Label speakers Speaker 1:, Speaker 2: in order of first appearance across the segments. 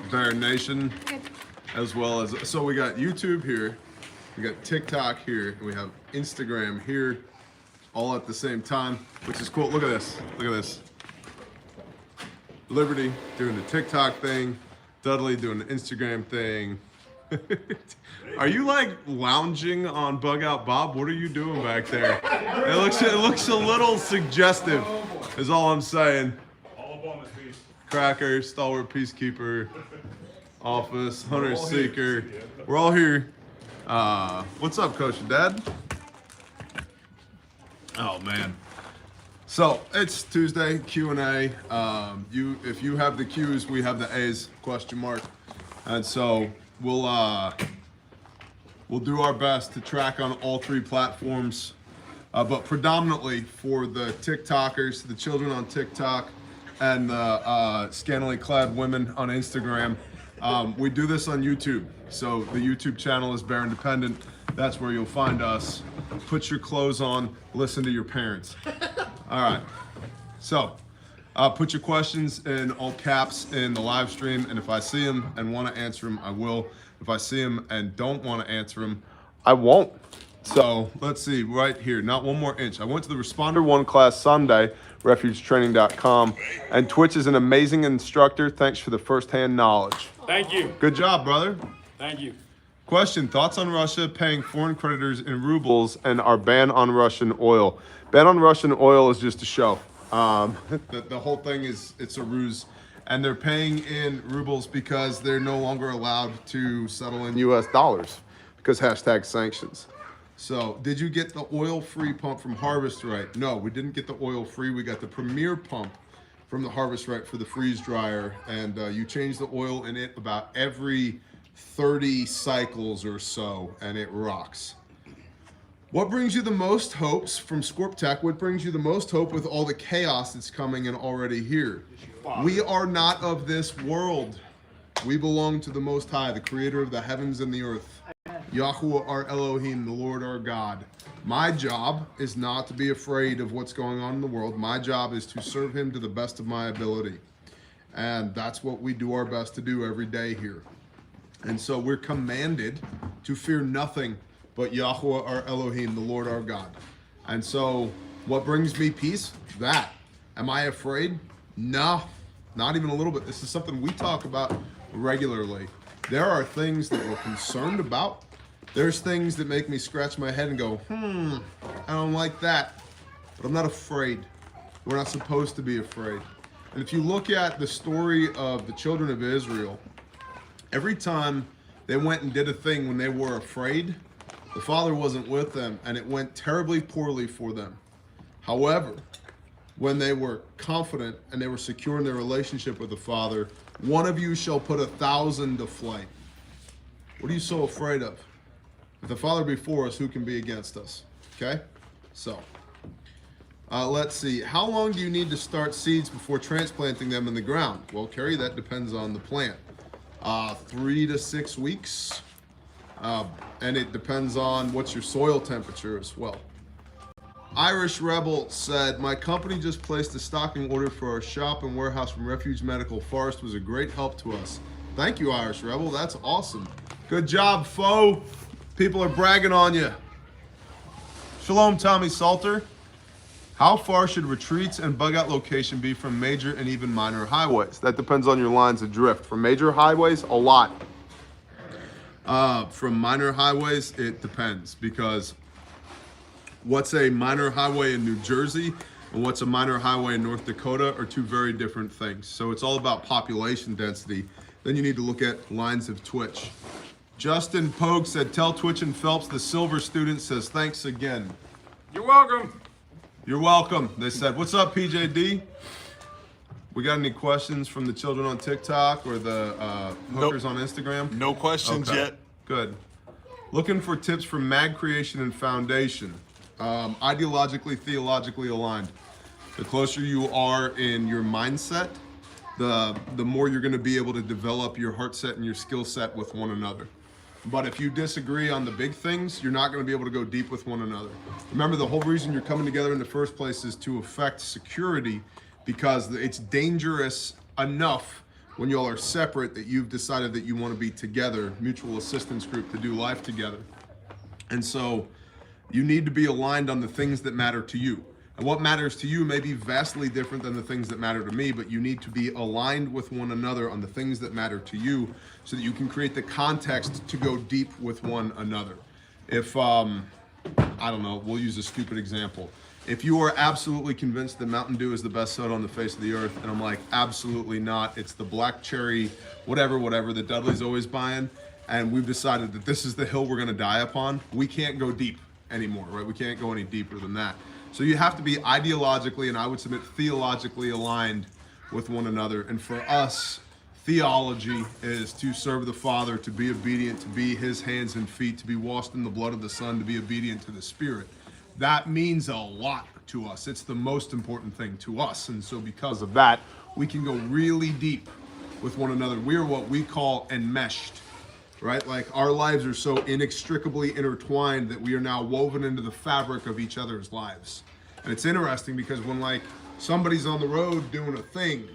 Speaker 1: Bear Nation, as well as, so we got YouTube here, we got TikTok here, and we have Instagram here, all at the same time, which is cool. Look at this, look at this. Liberty doing the TikTok thing, Dudley doing the Instagram thing. Are you like lounging on Bug Out Bob? What are you doing back there? It looks a little suggestive, is all I'm saying. Cracker, Stalwart Peacekeeper, Office, Hunter Seeker. We're all here. What's up, Coach and Dad? Oh man. So it's Tuesday, Q&A. If you have the Q's, we have the A's, question mark. And so we'll do our best to track on all three platforms, but predominantly for the TikTokers, the children on TikTok, and the scantily clad women on Instagram. We do this on YouTube. So the YouTube channel is Bear Independent. That's where you'll find us. Put your clothes on, listen to your parents. All right, so put your questions in all caps in the live stream, and if I see them and want to answer them, I will. If I see them and don't want to answer them, I won't. So let's see, right here, not one more inch. I went to the Responder 1 class Sunday, refugetraining.com, and Twitch is an amazing instructor. Thanks for the firsthand knowledge.
Speaker 2: Thank you.
Speaker 1: Good job, brother.
Speaker 2: Thank you.
Speaker 1: Question, thoughts on Russia paying foreign creditors in rubles and our ban on Russian oil? Ban on Russian oil is just a show. The whole thing is, it's a ruse. And they're paying in rubles because they're no longer allowed to settle in US dollars because hashtag sanctions. So did you get the oil-free pump from Harvest Right? No, we didn't get the oil-free. We got the Premier pump from the Harvest Right for the freeze dryer. And you change the oil in it about every 30 cycles or so, and it rocks. What brings you the most hopes from Scorp Tech? What brings you the most hope with all the chaos that's coming and already here? We are not of this world. We belong to the Most High, the creator of the heavens and the earth. Yahuwah our Elohim, the Lord our God. My job is not to be afraid of what's going on in the world. My job is to serve him to the best of my ability. And that's what we do our best to do every day here. And so we're commanded to fear nothing but Yahuwah our Elohim, the Lord our God. And so what brings me peace? That. Am I afraid? No, not even a little bit. This is something we talk about regularly. There are things that we're concerned about. There's things that make me scratch my head and go, I don't like that. But I'm not afraid. We're not supposed to be afraid. And if you look at the story of the children of Israel, every time they went and did a thing when they were afraid, the Father wasn't with them, and it went terribly poorly for them. However, when they were confident and they were secure in their relationship with the Father, one of you shall put 1,000 to flight. What are you so afraid of? If the Father be for us, who can be against us? Okay? So, let's see. How long do you need to start seeds before transplanting them in the ground? Well, Kerry, that depends on the plant. 3 to 6 weeks. And it depends on what's your soil temperature as well. Irish Rebel said, my company just placed a stocking order for our shop and warehouse from Refuge Medical. Forest was a great help to us. Thank you, Irish Rebel. That's awesome. Good job, foe. People are bragging on you. Shalom, Tommy Salter. How far should retreats and bug out location be from major and even minor highways? That depends on your lines of drift. For major highways, a lot. From minor highways, it depends, because what's a minor highway in New Jersey and what's a minor highway in North Dakota are two very different things. So it's all about population density. Then you need to look at lines of Twitch. Justin Pogue said, tell Twitch and Phelps the silver student says thanks again.
Speaker 2: You're welcome.
Speaker 1: You're welcome. They said, what's up, PJD? We got any questions from the children on TikTok or the hookers on Instagram?
Speaker 3: No questions yet.
Speaker 1: Good. Looking for tips from Mag Creation and Foundation. Ideologically, theologically aligned. The closer you are in your mindset, the more you're going to be able to develop your heart set and your skill set with one another. But if you disagree on the big things, you're not going to be able to go deep with one another. Remember, the whole reason you're coming together in the first place is to affect security, because it's dangerous enough when y'all are separate, that you've decided that you want to be together, mutual assistance group to do life together. And so you need to be aligned on the things that matter to you. And what matters to you may be vastly different than the things that matter to me, but you need to be aligned with one another on the things that matter to you so that you can create the context to go deep with one another. If, I don't know, we'll use a stupid example. If you are absolutely convinced that Mountain Dew is the best soda on the face of the earth, and I'm like, absolutely not, it's the black cherry, whatever, that Dudley's always buying, and we've decided that this is the hill we're gonna die upon, we can't go deep anymore, right? We can't go any deeper than that. So you have to be ideologically, and I would submit theologically aligned with one another. And for us, theology is to serve the Father, to be obedient, to be his hands and feet, to be washed in the blood of the Son, to be obedient to the Spirit. That means a lot to us. It's the most important thing to us. And so because of that, we can go really deep with one another. We are what we call enmeshed, right? Like our lives are so inextricably intertwined that we are now woven into the fabric of each other's lives. And it's interesting because when like somebody's on the road doing a thing,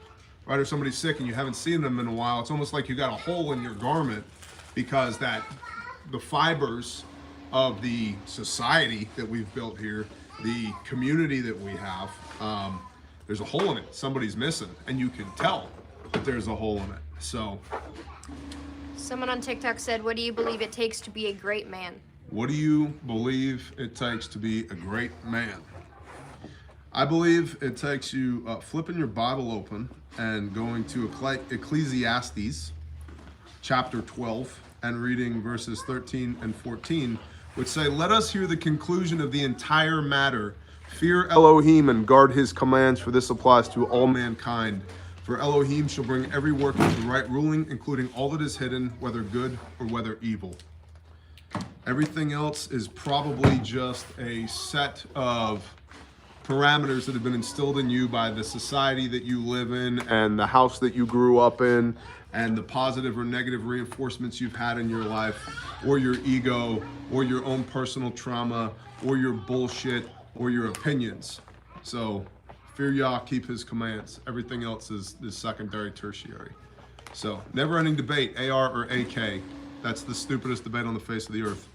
Speaker 1: right, or somebody's sick and you haven't seen them in a while, it's almost like you got a hole in your garment because the fibers of the society that we've built here, the community that we have, there's a hole in it. Somebody's missing, and you can tell that there's a hole in it. So
Speaker 3: Someone on TikTok said, what do you believe it takes to be a great man?
Speaker 1: what do you believe it takes to be a great man? I believe it takes you flipping your Bible open and going to Ecclesiastes chapter 12 and reading verses 13 and 14, which say, let us hear the conclusion of the entire matter. Fear Elohim and guard his commands, for this applies to all mankind. For Elohim shall bring every work into the right ruling, including all that is hidden, whether good or whether evil. Everything else is probably just a set of parameters that have been instilled in you by the society that you live in and the house that you grew up in and the positive or negative reinforcements you've had in your life, or your ego, or your own personal trauma, or your bullshit, or your opinions. So fear Yah, keep his commands. Everything else is secondary, tertiary. So never ending debate, AR or AK. That's the stupidest debate on the face of the earth.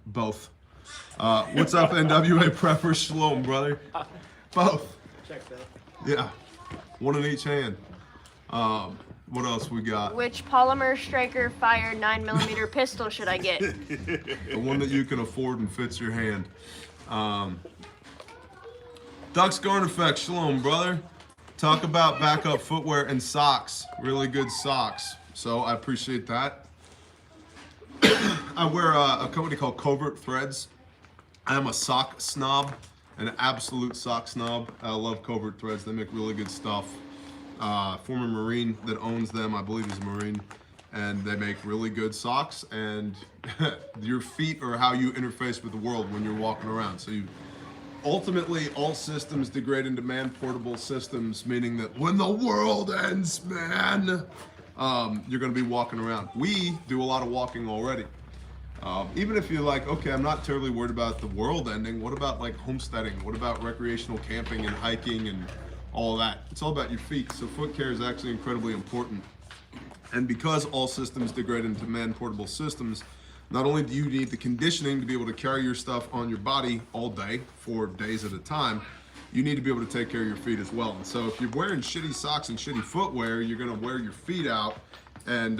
Speaker 1: Both. What's up, NWA prepper? Shalom, brother. Both.
Speaker 2: Check that.
Speaker 1: Yeah. One in each hand. What else we got?
Speaker 3: Which polymer striker fired 9mm pistol should I get?
Speaker 1: The one that you can afford and fits your hand. Ducks Garn Effect, shalom, brother. Talk about backup footwear and socks. Really good socks. So I appreciate that. I wear a company called Covert Threads. I am a sock snob, an absolute sock snob. I love Covert Threads. They make really good stuff. Former Marine that owns them, I believe he's a Marine, and they make really good socks, and your feet are how you interface with the world when you're walking around. So you ultimately, all systems degrade into man-portable systems, meaning that when the world ends, man, you're gonna be walking around. We do a lot of walking already. Even if you're like, okay, I'm not terribly worried about the world ending, what about like homesteading? What about recreational camping and hiking and all that? It's all about your feet. So foot care is actually incredibly important. And because all systems degrade into man-portable systems, not only do you need the conditioning to be able to carry your stuff on your body all day for days at a time, you need to be able to take care of your feet as well. And so if you're wearing shitty socks and shitty footwear, you're gonna wear your feet out, and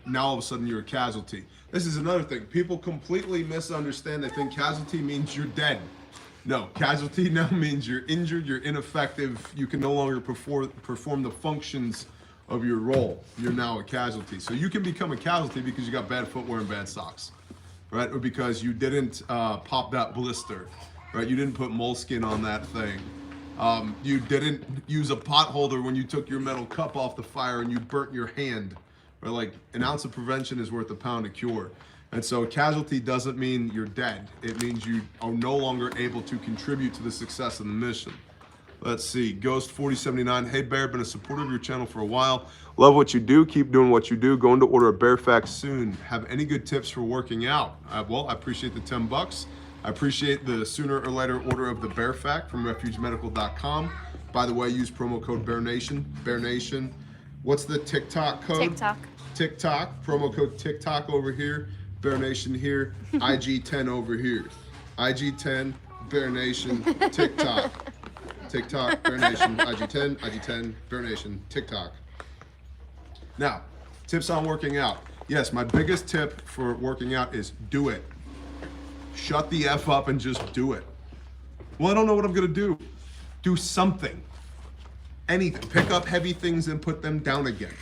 Speaker 1: now all of a sudden you're a casualty. This is another thing. People completely misunderstand. They think casualty means you're dead. No, casualty now means you're injured, you're ineffective, you can no longer perform the functions of your role. You're now a casualty. So you can become a casualty because you got bad footwear and bad socks, right? Or because you didn't pop that blister, right? You didn't put moleskin on that thing. You didn't use a pot holder when you took your metal cup off the fire and you burnt your hand, right? Like an ounce of prevention is worth a pound of cure. And so casualty doesn't mean you're dead. It means you are no longer able to contribute to the success of the mission. Let's see, Ghost 4079. Hey Bear, been a supporter of your channel for a while. Love what you do. Keep doing what you do. Going to order a Bear Fact soon. Have any good tips for working out? Well, I appreciate the $10. I appreciate the sooner or later order of the Bear Fact from refugemedical.com. By the way, use promo code BearNation, What's the TikTok code? TikTok. Promo code TikTok over here. Bear Nation here. IG10 over here. IG10, Bear Nation, TikTok. TikTok, Bear Nation, IG10, Bear Nation, TikTok. Now, tips on working out. Yes, my biggest tip for working out is do it. Shut the F up and just do it. Well, I don't know what I'm gonna do. Do something. Anything. Pick up heavy things and put them down again.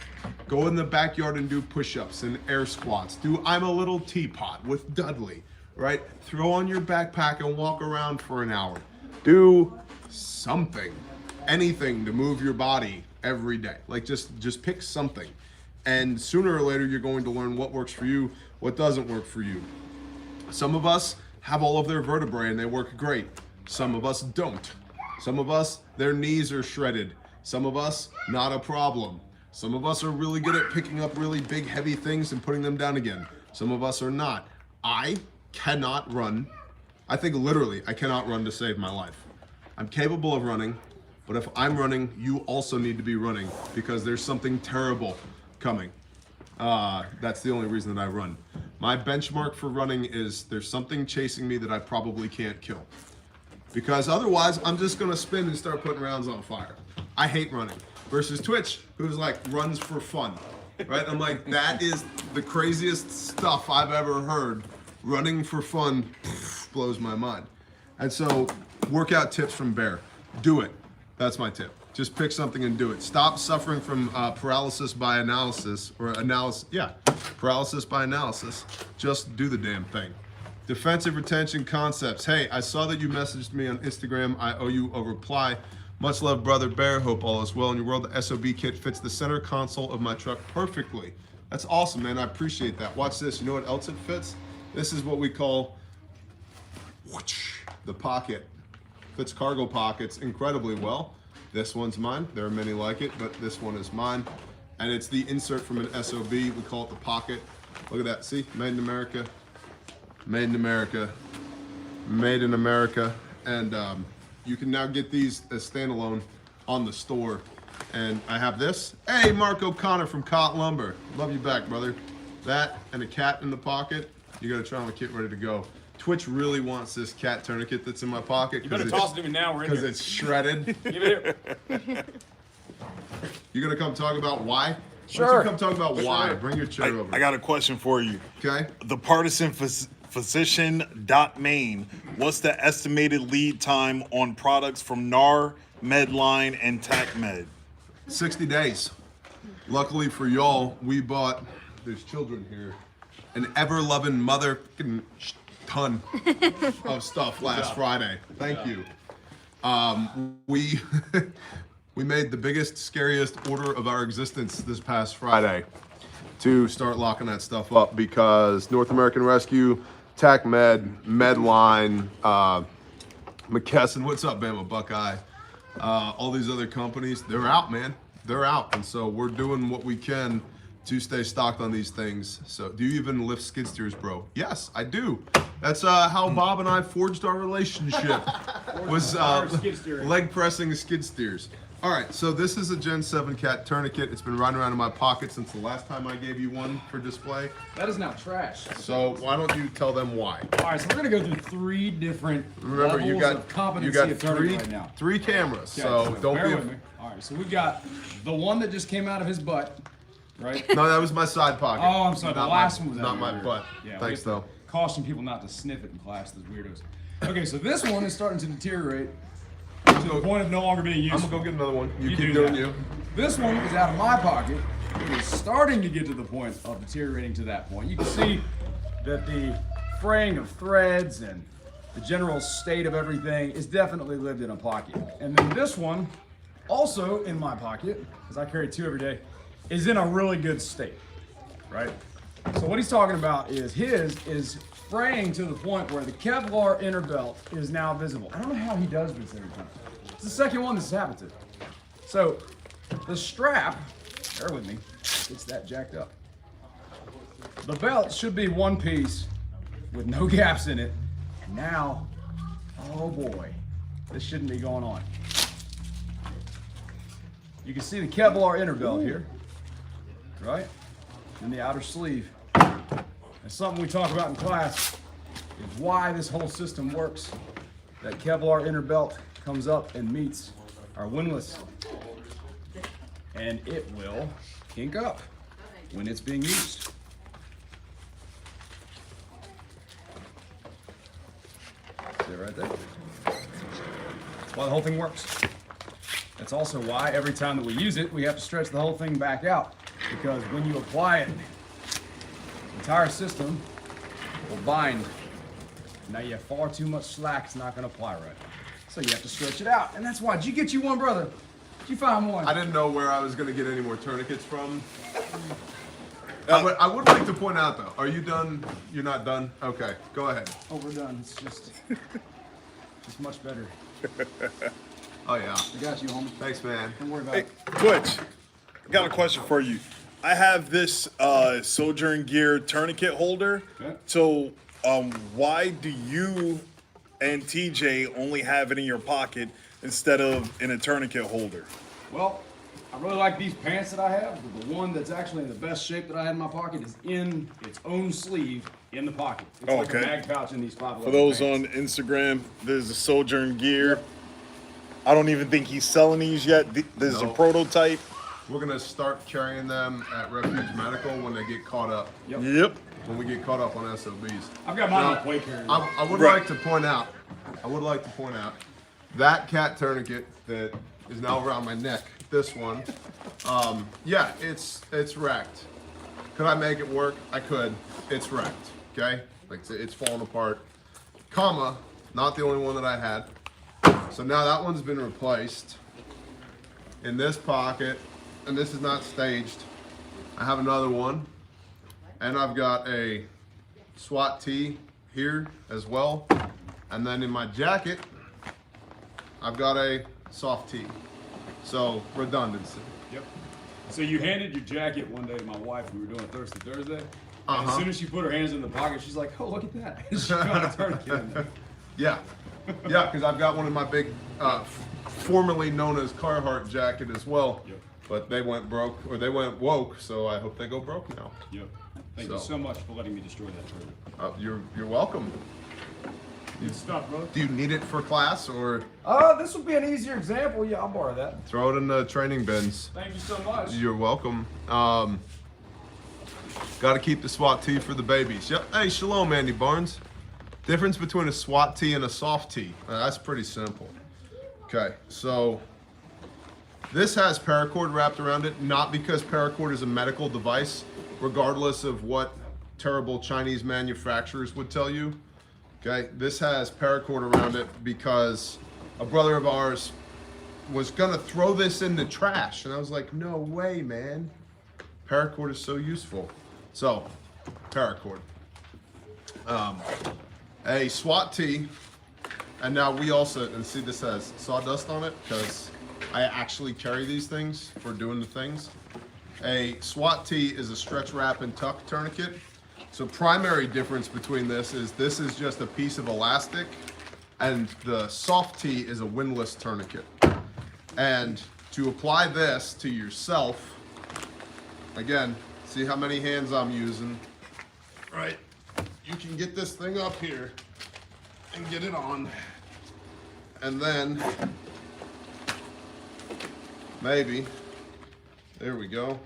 Speaker 1: Go in the backyard and do push-ups and air squats. Do I'm a little teapot with Dudley, right? Throw on your backpack and walk around for an hour. Do something. Anything to move your body every day. Like just pick something. And sooner or later, you're going to learn what works for you, what doesn't work for you. Some of us have all of their vertebrae and they work great. Some of us don't. Some of us, their knees are shredded. Some of us, not a problem. Some of us are really good at picking up really big, heavy things and putting them down again. Some of us are not. I cannot run. I think literally, I cannot run to save my life. I'm capable of running, but if I'm running, you also need to be running because there's something terrible coming. That's the only reason that I run. My benchmark for running is there's something chasing me that I probably can't kill. Because otherwise, I'm just gonna spin and start putting rounds on fire. I hate running. Versus Twitch, who's like runs for fun, right? I'm like, that is the craziest stuff I've ever heard. Running for fun blows my mind. And so, workout tips from Bear. Do it. That's my tip. Just pick something and do it. Stop suffering from paralysis by analysis, or paralysis by analysis. Just do the damn thing. Defensive retention concepts. Hey, I saw that you messaged me on Instagram. I owe you a reply. Much love, brother Bear. Hope all is well in your world. The Sob kit fits the center console of my truck perfectly. That's awesome, man. I appreciate that. Watch this. You know what else it fits? This is what we call the pocket. Fits cargo pockets incredibly well. This one's mine. There are many like it, but this one is mine. And it's the insert from an SOB. We call it the pocket. Look at that. See? Made in America. Made in America. Made in America. And you can now get these as standalone on the store. And I have this. Hey, Mark O'Connor from Cot Lumber. Love you back, brother. That and a cat in the pocket. You got a trauma kit ready to go. Twitch really wants this cat tourniquet that's in my pocket.
Speaker 2: You better toss it to me now. We're in here.
Speaker 1: Because it's shredded.
Speaker 2: Give it here.
Speaker 1: You gonna come talk about why?
Speaker 2: Sure.
Speaker 1: Why don't you come talk about why? Bring your chair over.
Speaker 4: I got a question for you.
Speaker 1: Okay.
Speaker 4: The partisan physician.main, what's the estimated lead time on products from NAR, Medline, and TACMed?
Speaker 1: 60 days. Luckily for y'all, we bought, there's children here, an ever-loving mother ton of stuff last Friday. Thank you. We we made the biggest, scariest order of our existence this past Friday to start locking that stuff up because North American Rescue, TACMed, Medline, McKesson, what's up, Bama Buckeye? All these other companies, they're out, man. They're out. And so we're doing what we can to stay stocked on these things. So do you even lift skid steers, bro? Yes, I do. That's how Bob and I forged our relationship. Was leg pressing skid steers. All right, so this is a Gen 7 cat tourniquet. It's been riding around in my pocket since the last time I gave you one for display.
Speaker 5: That is now trash.
Speaker 1: So why don't you tell them why?
Speaker 5: All right, so we're gonna go through three different levels of competency of tourniquet right now.
Speaker 1: Three cameras,
Speaker 5: Okay,
Speaker 1: so don't
Speaker 5: bear
Speaker 1: be.
Speaker 5: with me. All right, so we've got the one that just came out of his butt, right?
Speaker 1: No, that was my side pocket.
Speaker 5: Oh, I'm sorry. The last one was out
Speaker 1: not
Speaker 5: of
Speaker 1: my
Speaker 5: your
Speaker 1: butt.
Speaker 5: Yeah,
Speaker 1: Thanks
Speaker 5: we have
Speaker 1: though.
Speaker 5: to Caution people not to sniff it in class, those weirdos. Okay, so this one is starting to deteriorate to the point of no longer being
Speaker 1: I'm
Speaker 5: useful.
Speaker 1: gonna go get another one. You
Speaker 5: You
Speaker 1: keep
Speaker 5: do
Speaker 1: doing
Speaker 5: that.
Speaker 1: you.
Speaker 5: This one is out of my pocket. It is starting to get to the point of deteriorating to that point. You can see that the fraying of threads and the general state of everything is definitely lived in a pocket. And then this one, also in my pocket, because I carry two every day, is in a really good state, right? So what he's talking about is his is fraying to the point where the Kevlar inner belt is now visible. I don't know how he does this every time. It's the second one this has happened to. So the strap, bear with me, it's that jacked up. The belt should be one piece with no gaps in it. And now, oh boy, this shouldn't be going on. You can see the Kevlar inner belt here. right? In the outer sleeve. And something we talk about in class is why this whole system works. That Kevlar inner belt comes up and meets our windlass. And it will kink up when it's being used. See it right there? That's why the whole thing works. That's also why every time that we use it, we have to stretch the whole thing back out. Because when you apply it, the entire system will bind. Now you have far too much slack, it's not gonna apply right. So you have to stretch it out. And that's why. Did you get you one, brother? Did you find one?
Speaker 1: I didn't know where I was going to get any more tourniquets from. I would like to point out, though, are you done? You're not done? Okay, go ahead.
Speaker 5: Oh, we're done. It's just much better.
Speaker 1: Oh, yeah.
Speaker 5: I got you, homie.
Speaker 1: Thanks, man.
Speaker 5: Don't worry about
Speaker 4: Hey,
Speaker 5: it.
Speaker 4: Twitch, I got a question for you. I have this Sojourn Gear tourniquet holder.
Speaker 5: Okay.
Speaker 4: So, why do you and TJ only have it in your pocket instead of in a tourniquet holder?
Speaker 5: Well, I really like these pants that I have, but the one that's actually in the best shape that I have in my pocket is in its own sleeve in the pocket. It's like a
Speaker 4: Okay.
Speaker 5: mag pouch in these 511
Speaker 4: For those
Speaker 5: pants.
Speaker 4: on Instagram, there's a Sojourn Gear. I don't even think he's selling these yet. This is a
Speaker 1: No.
Speaker 4: prototype.
Speaker 1: We're going to start carrying them at Refuge Medical when they get caught up.
Speaker 4: Yep.
Speaker 1: When we get caught up on SOBs.
Speaker 5: I've got mine on
Speaker 1: Now,
Speaker 5: a plate carrier.
Speaker 1: I would
Speaker 4: Right.
Speaker 1: like to point out, that cat tourniquet that is now around my neck, this one, yeah, it's wrecked. Could I make it work? I could. It's wrecked, okay? Like, it's falling apart. Comma, not the only one that I had. So now that one's been replaced in this pocket, and this is not staged. I have another one, and I've got a SWAT tee here as well. And then in my jacket, I've got a soft tee. So redundancy.
Speaker 5: Yep. So you handed your jacket one day to my wife. We were doing a Thirsty Thursday. And as
Speaker 1: Uh-huh.
Speaker 5: soon as she put her hands in the pocket, she's like, "Oh, look at that!" She found a tourniquet in there.
Speaker 1: Yeah, yeah, because I've got one in my big, formerly known as Carhartt jacket as well.
Speaker 5: Yep.
Speaker 1: But they went broke, or they went woke, so I hope they go broke now.
Speaker 5: Yep. Thank you so much for letting me destroy that tourniquet.
Speaker 1: You're welcome.
Speaker 5: Good stuff, brother.
Speaker 1: Do you need it for class, or
Speaker 5: This would be an easier example. Yeah, I'll borrow that.
Speaker 1: throw it in the training bins?
Speaker 5: Thank you so much.
Speaker 1: You're welcome. Got to keep the SWAT tee for the babies. Yep. Hey, shalom, Andy Barnes. Difference between a SWAT tee and a soft tee. That's pretty simple. Okay, so this has paracord wrapped around it, not because paracord is a medical device, regardless of what terrible Chinese manufacturers would tell you. Okay, this has paracord around it because a brother of ours was gonna throw this in the trash, and I was like, no way, man. Paracord is so useful. So, paracord. A SWAT tee, and now we also, and see this has sawdust on it because I actually carry these things for doing the things. A SWAT tee is a stretch wrap and tuck tourniquet. So primary difference between this is just a piece of elastic, and the soft tee is a windlass tourniquet. And to apply this to yourself, again, see how many hands I'm using, right? You can get this thing up here and get it on, and then maybe, there we go,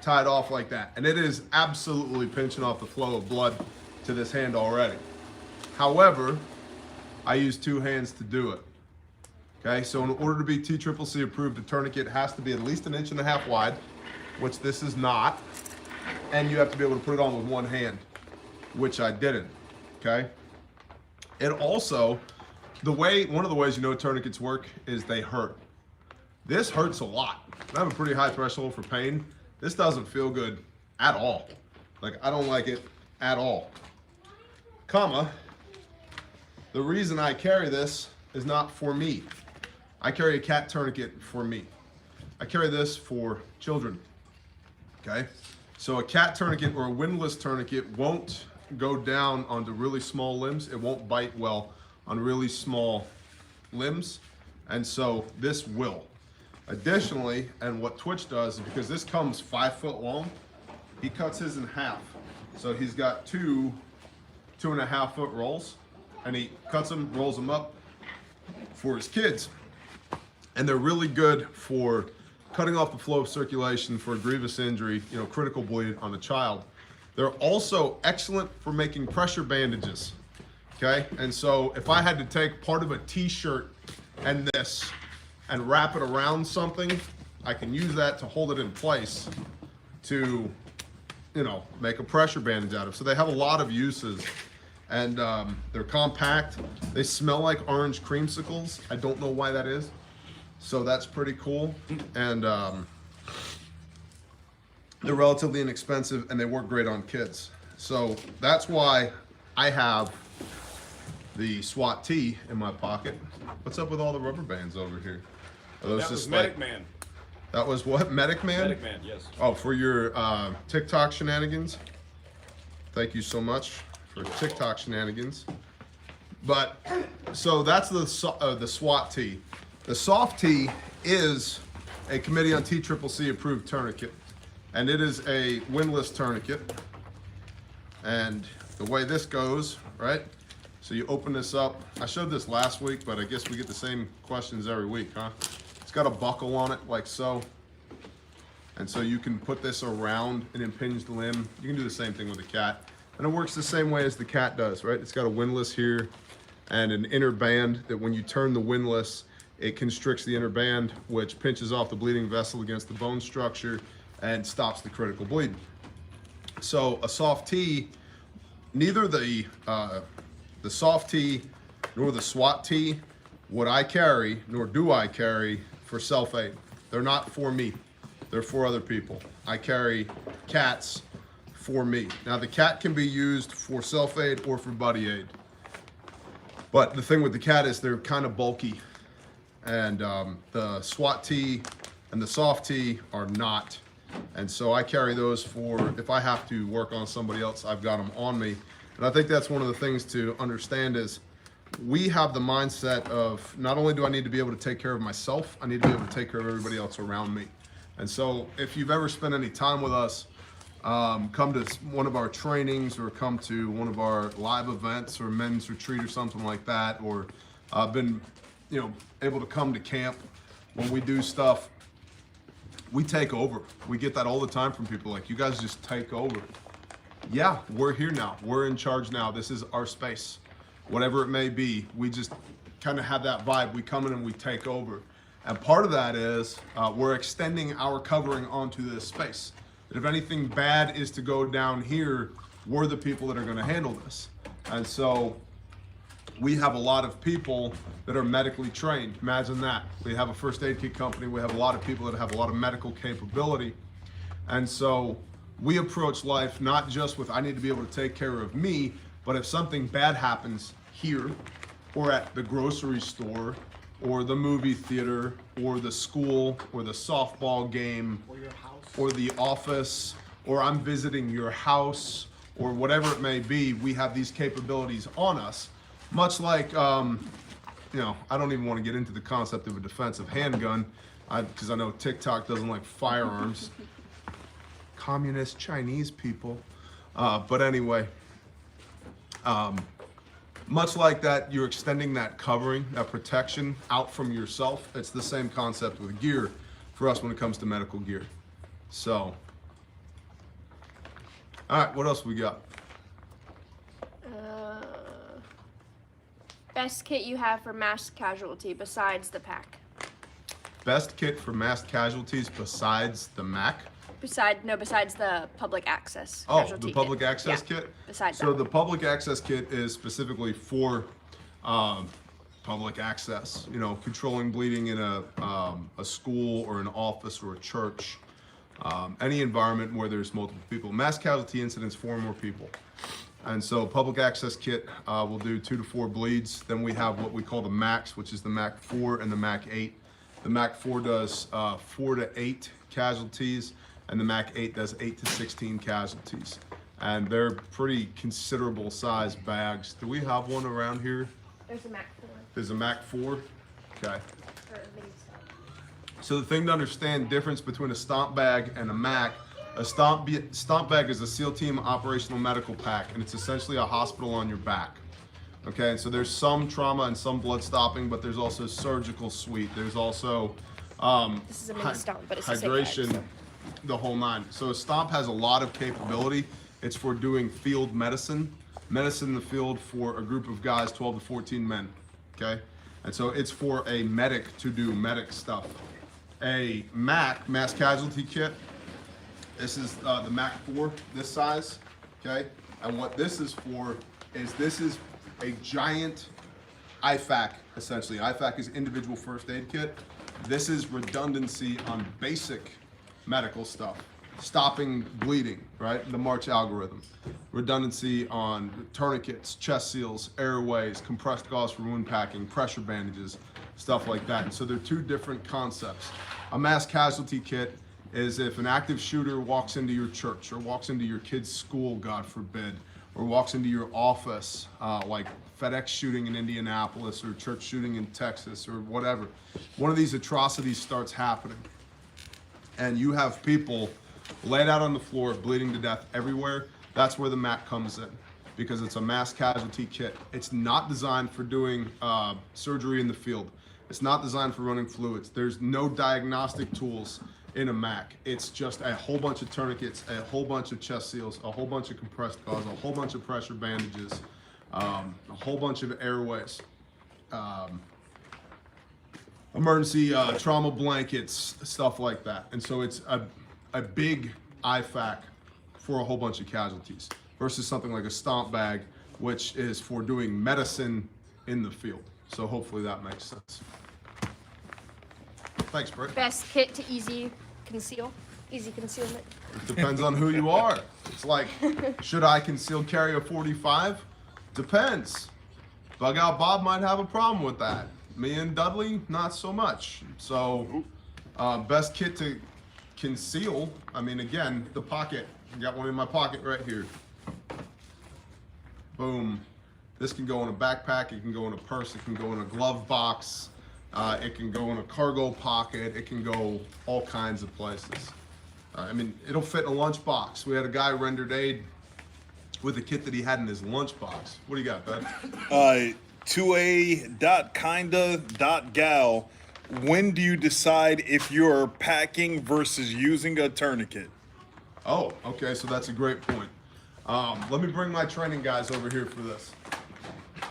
Speaker 1: tie it off like that. And it is absolutely pinching off the flow of blood to this hand already. However, I use two hands to do it. Okay, so in order to be TCCC approved, the tourniquet has to be at least 1.5 inches wide, which this is not, and you have to be able to put it on with one hand, which I didn't. Okay. It also, one of the ways you know tourniquets work is they hurt. This hurts a lot. I have a pretty high threshold for pain. This doesn't feel good at all. Like, I don't like it at all. Comma, the reason I carry this is not for me. I carry a cat tourniquet for me. I carry this for children. Okay? So a cat tourniquet or a windlass tourniquet won't go down onto really small limbs. It won't bite well on really small limbs. And so this will. Additionally, and what Twitch does is because this comes 5 foot long, he cuts his in half. So he's got 2.5 foot rolls, and he cuts them, rolls them up for his kids. And they're really good for cutting off the flow of circulation for a grievous injury, you know, critical bleed on a child. They're also excellent for making pressure bandages, okay? And so if I had to take part of a t-shirt and this and wrap it around something, I can use that to hold it in place to, you know, make a pressure bandage out of. So they have a lot of uses, and they're compact. They smell like orange creamsicles. I don't know why that is. So that's pretty cool. And they're relatively inexpensive, and they work great on kids. So that's why I have the SWAT T in my pocket. What's up with all the rubber bands over here? Are those
Speaker 2: That was
Speaker 1: just
Speaker 2: Medic
Speaker 1: like,
Speaker 2: Man.
Speaker 1: that was what? Medic Man?
Speaker 2: Medic Man, yes.
Speaker 1: Oh, for your TikTok shenanigans. Thank you so much for TikTok shenanigans. But so that's the SWAT T. The soft T is a Committee on TCCC approved tourniquet, and it is a windlass tourniquet. And the way this goes, right? So you open this up. I showed this last week, but I guess we get the same questions every week, huh? It's got a buckle on it, like so. And so you can put this around an impinged limb. You can do the same thing with a cat. And it works the same way as the cat does, right? It's got a windlass here and an inner band that when you turn the windlass, it constricts the inner band, which pinches off the bleeding vessel against the bone structure and stops the critical bleeding. So a soft T, neither the soft T nor the SWAT T would I carry, nor do I carry for self-aid. They're not for me. They're for other people. I carry cats for me. Now the cat can be used for self-aid or for buddy aid. But the thing with the cat is they're kind of bulky. And the SWAT T and the soft T are not. And so I carry those for, if I have to work on somebody else, I've got them on me. And I think that's one of the things to understand is we have the mindset of not only do I need to be able to take care of myself, I need to be able to take care of everybody else around me. And so if you've ever spent any time with us, come to one of our trainings or come to one of our live events or men's retreat or something like that, or been, you know, able to come to camp when we do stuff, we take over. We get that all the time from people, like, you guys just take over. Yeah, we're here now. We're in charge now. This is our space. Whatever it may be, we just kind of have that vibe. We come in and we take over. And part of that is we're extending our covering onto this space. That if anything bad is to go down here, we're the people that are going to handle this. And so we have a lot of people that are medically trained. Imagine that. We have a first aid kit company. We have a lot of people that have a lot of medical capability. And so we approach life not just with, I need to be able to take care of me, but if something bad happens here or at the grocery store or the movie theater or the school or the softball game or your house or the office, or I'm visiting your house or whatever it may be, we have these capabilities on us. Much like, you know, I don't even want to get into the concept of a defensive handgun because I know TikTok doesn't like firearms. Communist Chinese people. But anyway, much like that, you're extending that covering, that protection out from yourself. It's the same concept with gear for us when it comes to medical gear. So, all right, what else we got?
Speaker 3: Best kit you have for mass casualty besides the pack.
Speaker 1: Best kit for mass casualties besides the MAC?
Speaker 3: Besides the public access.
Speaker 1: Oh,
Speaker 3: casualty
Speaker 1: the public
Speaker 3: kit.
Speaker 1: access
Speaker 3: Yeah,
Speaker 1: kit?
Speaker 3: Besides
Speaker 1: So
Speaker 3: that.
Speaker 1: the public access kit is specifically for public access, you know, controlling bleeding in a school or an office or a church, any environment where there's multiple people. Mass casualty incidents, 4 or more people. And so public access kit will do 2 to 4 bleeds. Then we have what we call the MACs, which is the MAC 4 and the MAC 8. The MAC 4 does 4 to 8 casualties, and the MAC 8 does 8 to 16 casualties. And they're pretty considerable size bags. Do we have one around here?
Speaker 3: There's a Mac 4
Speaker 1: There's a MAC 4? Okay.
Speaker 3: for mini stuff.
Speaker 1: So the thing to understand, difference between a stomp bag and a MAC, a stomp bag is a SEAL team operational medical pack, and it's essentially a hospital on your back. Okay, and so there's some trauma and some blood stopping, but there's also surgical suite. There's also
Speaker 3: This is a mini stomp, but it's a safe
Speaker 1: hydration,
Speaker 3: bag, so.
Speaker 1: the whole nine. So a stomp has a lot of capability. It's for doing field medicine in the field for a group of guys, 12 to 14 men. Okay, and so it's for a medic to do medic stuff. A MAC, mass casualty kit. This is the MAC 4, this size. Okay, and what this is for is this is a giant IFAK, essentially. IFAK is individual first aid kit. This is redundancy on basic medical stuff. Stopping bleeding, right? The March algorithm. Redundancy on tourniquets, chest seals, airways, compressed gauze for wound packing, pressure bandages, stuff like that. And so they're two different concepts. A mass casualty kit is if an active shooter walks into your church or walks into your kid's school, God forbid, or walks into your office, like FedEx shooting in Indianapolis or church shooting in Texas or whatever. One of these atrocities starts happening, and you have people laid out on the floor, bleeding to death everywhere. That's where the MAC comes in, because it's a mass casualty kit. It's not designed for doing surgery in the field. It's not designed for running fluids. There's no diagnostic tools in a MAC. It's just a whole bunch of tourniquets, a whole bunch of chest seals, a whole bunch of compressed gauze, a whole bunch of pressure bandages, a whole bunch of airways, emergency trauma blankets, stuff like that. And so it's a big IFAK for a whole bunch of casualties versus something like a stomp bag, which is for doing medicine in the field. So hopefully that makes sense. Thanks, Britt.
Speaker 3: Best kit to easy concealment.
Speaker 1: It depends on who you are. It's like, should I concealed carry a 45? Depends. Bug Out Bob might have a problem with that. Me and Dudley, not so much. So, best kit to conceal, I mean, again, the pocket. I got one in my pocket right here. Boom. This can go in a backpack, it can go in a purse, it can go in a glove box, it can go in a cargo pocket, it can go all kinds of places. I mean, it'll fit in a lunch box. We had a guy rendered aid with a kit that he had in his lunch box. What do you got, bud?
Speaker 4: 2A.kinda.gal. When do you decide if you're packing versus using a tourniquet?
Speaker 1: Oh, okay, so that's a great point. Let me bring my training guys over here for this.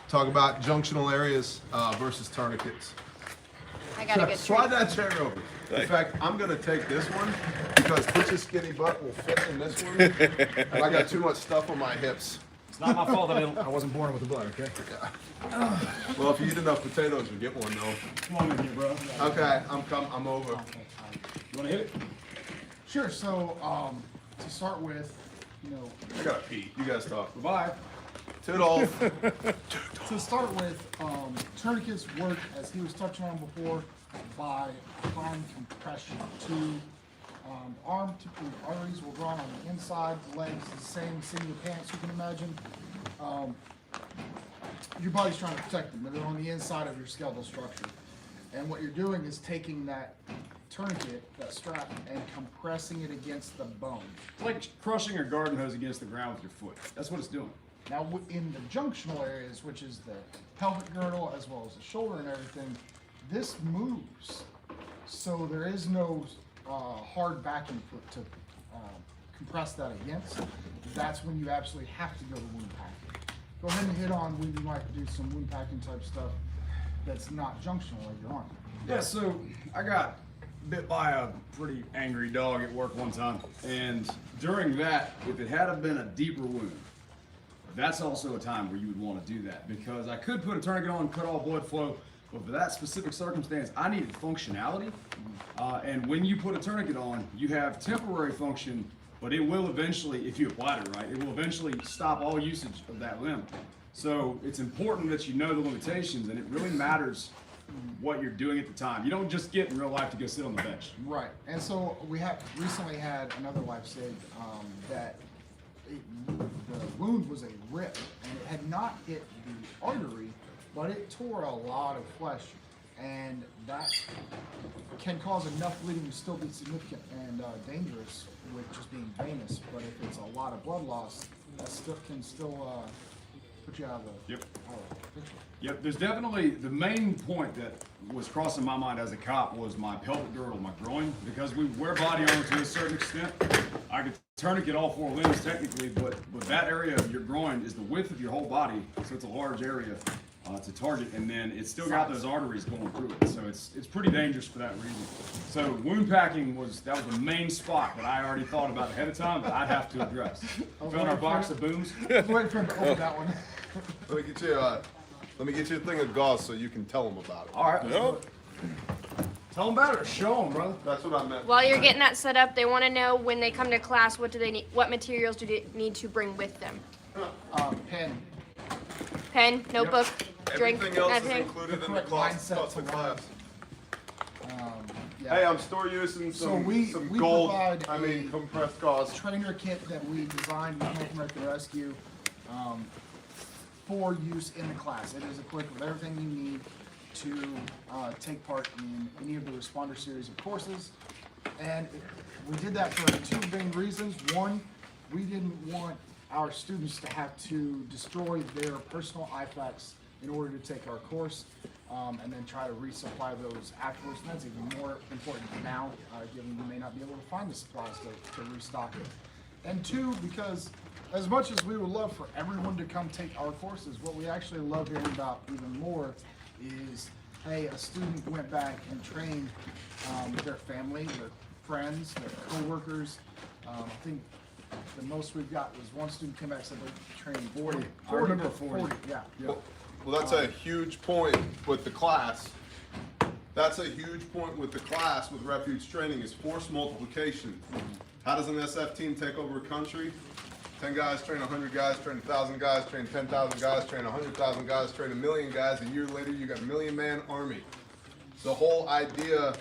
Speaker 1: Talk about junctional areas versus tourniquets.
Speaker 3: I got a good
Speaker 1: Slide
Speaker 3: trick.
Speaker 1: that chair over. In fact, I'm gonna take this one because Butch's skinny butt will fit in this one. And I got too much stuff on my hips.
Speaker 5: It's not my fault that I wasn't born with a butt, okay?
Speaker 1: Well, if you eat enough potatoes, you get one though.
Speaker 5: Come on in here, bro.
Speaker 1: Okay, I'm over.
Speaker 5: You wanna hit it?
Speaker 6: Sure. So, to start with,
Speaker 1: I gotta pee. You guys talk.
Speaker 5: Bye.
Speaker 1: Toodles.
Speaker 6: to start with, tourniquets work, as he was touching on before, by applying compression to arm. Typically, arteries will run on the inside, the legs the same, seam your pants, you can imagine. Your body's trying to protect them. They're on the inside of your skeletal structure. And what you're doing is taking that tourniquet, that strap, and compressing it against the bone.
Speaker 5: It's like crushing a garden hose against the ground with your foot. That's what it's doing.
Speaker 6: Now, in the junctional areas, which is the pelvic girdle as well as the shoulder and everything, this moves. So there is no hard backing to compress that against. That's when you absolutely have to go to wound packing. Go ahead and hit on when you might do some wound packing type stuff that's not junctional later on.
Speaker 5: Yeah, so I got bit by a pretty angry dog at work one time. And during that, if it had been a deeper wound, that's also a time where you would want to do that, because I could put a tourniquet on and cut all blood flow, but for that specific circumstance, I needed functionality. And when you put a tourniquet on, you have temporary function, but it will eventually, if you apply it right, it will eventually stop all usage of that limb. So it's important that you know the limitations, and it really matters what you're doing at the time. You don't just get in real life to go sit on the bench.
Speaker 6: Right, and so we have recently had another life saved that the wound was a rip, and it had not hit the artery, but it tore a lot of flesh. and that can cause enough bleeding to still be significant and dangerous with just being venous. But if it's a lot of blood loss, that still can put you out of the
Speaker 5: Yep.
Speaker 6: picture.
Speaker 5: Yep, there's definitely, the main point that was crossing my mind as a cop was my pelvic girdle, my groin, because we wear body armor to a certain extent. I could tourniquet all 4 limbs technically, but that area of your groin is the width of your whole body, so it's a large area to target, and then it's still got those arteries going through it, so it's pretty dangerous for that reason. So wound packing was the main spot that I already thought about ahead of time that I'd have to address. Found our box of booms.
Speaker 6: I was waiting for him to open that one.
Speaker 1: Let me get you a thing of gauze so you can tell them about it.
Speaker 5: All right, let's do it. Tell them about it or show them, brother.
Speaker 1: That's what I meant.
Speaker 3: While you're getting that set up, they want to know when they come to class, what do they need? What materials do they need to bring with them?
Speaker 6: Pen.
Speaker 3: Pen, notebook, drink,
Speaker 1: Everything else is
Speaker 3: everything.
Speaker 1: included in the
Speaker 6: Correct
Speaker 1: class.
Speaker 6: mindset
Speaker 1: Plus
Speaker 6: to
Speaker 1: the
Speaker 6: learn.
Speaker 1: class.
Speaker 6: Yeah.
Speaker 1: Hey, I'm store using
Speaker 6: So
Speaker 1: some
Speaker 6: we
Speaker 1: gold.
Speaker 6: provide
Speaker 1: I mean
Speaker 6: a
Speaker 1: compressed gauze.
Speaker 6: trainer kit that we designed with American Rescue for use in the class. It is equipped with everything you need to take part in any of the responder series of courses. And we did that for 2 main reasons. One, we didn't want our students to have to destroy their personal IFACs in order to take our course, and then try to resupply those afterwards. And that's even more important now, given we may not be able to find the supplies to restock it. And 2, because as much as we would love for everyone to come take our courses, what we actually love hearing about even more is, hey, a student went back and trained their family, their friends, their coworkers. I think the most we've got was one student came back and said they're training 40.
Speaker 5: I remember 40.
Speaker 6: Yeah.
Speaker 1: Well, that's a huge point with the class. That's a huge point with the class with refuge training is force multiplication. How does an SF team take over a country? 10 guys train 100 guys, train 1,000 guys, train 10,000 guys, train 100,000 guys, train 1,000,000 guys. A year later, you got a 1,000,000-man army. The whole idea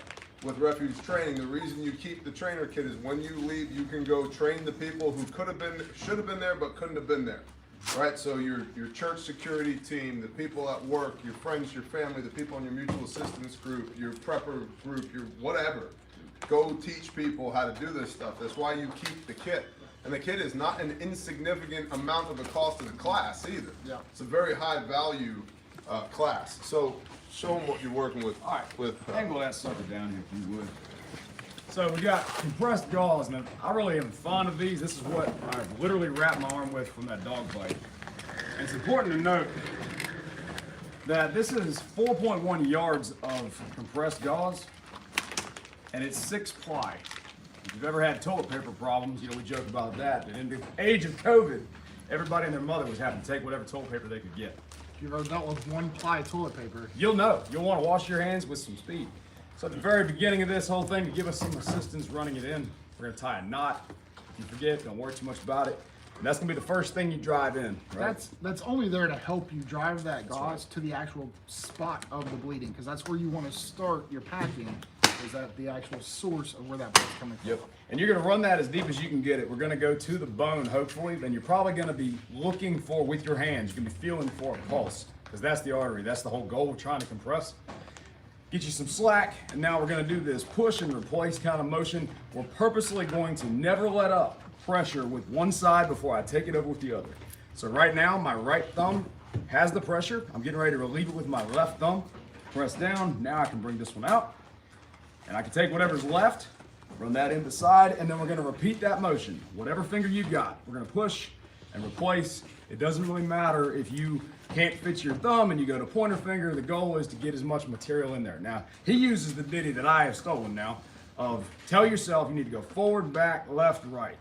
Speaker 1: with refuge training, the reason you keep the trainer kit is when you leave, you can go train the people who could have been, should have been there, but couldn't have been there. Right? So your church security team, the people at work, your friends, your family, the people in your mutual assistance group, your prepper group, your whatever. Go teach people how to do this stuff. That's why you keep the kit. And the kit is not an insignificant amount of the cost of the class either.
Speaker 6: Yeah.
Speaker 1: It's a very high value class. So show them what you're working with.
Speaker 5: All right,
Speaker 1: With
Speaker 5: angle that sucker down here if you would. So we got compressed gauze. Now, I really am fond of these. This is what I literally wrapped my arm with from that dog bite. And it's important to note that this is 4.1 yards of compressed gauze, and it's 6 ply. If you've ever had toilet paper problems, we joke about that. But in the age of COVID, everybody and their mother was having to take whatever toilet paper they could get.
Speaker 6: If you've ever dealt with 1-ply toilet paper,
Speaker 5: You'll know. You'll want to wash your hands with some speed. So at the very beginning of this whole thing, to give us some assistance running it in, we're going to tie a knot. If you forget, don't worry too much about it. And that's going to be the first thing you drive in, right?
Speaker 6: that's only there to help you drive that gauze to the actual spot of the bleeding, because that's where you want to start your packing, is at the actual source of where that blood's coming from.
Speaker 5: Yep. And you're going to run that as deep as you can get it. We're going to go to the bone, hopefully. Then you're probably going to be looking for, with your hands, you're going to be feeling for a pulse, because that's the artery. That's the whole goal of trying to compress. Get you some slack, and now we're going to do this push and replace kind of motion. We're purposely going to never let up pressure with one side before I take it over with the other. So right now, my right thumb has the pressure. I'm getting ready to relieve it with my left thumb. Press down. Now I can bring this one out, and I can take whatever's left, run that in the side, and then we're going to repeat that motion. Whatever finger you got, we're going to push and replace. It doesn't really matter if you can't fit your thumb and you go to pointer finger. The goal is to get as much material in there. Now, he uses the ditty that I have stolen now of tell yourself you need to go forward, back, left, right,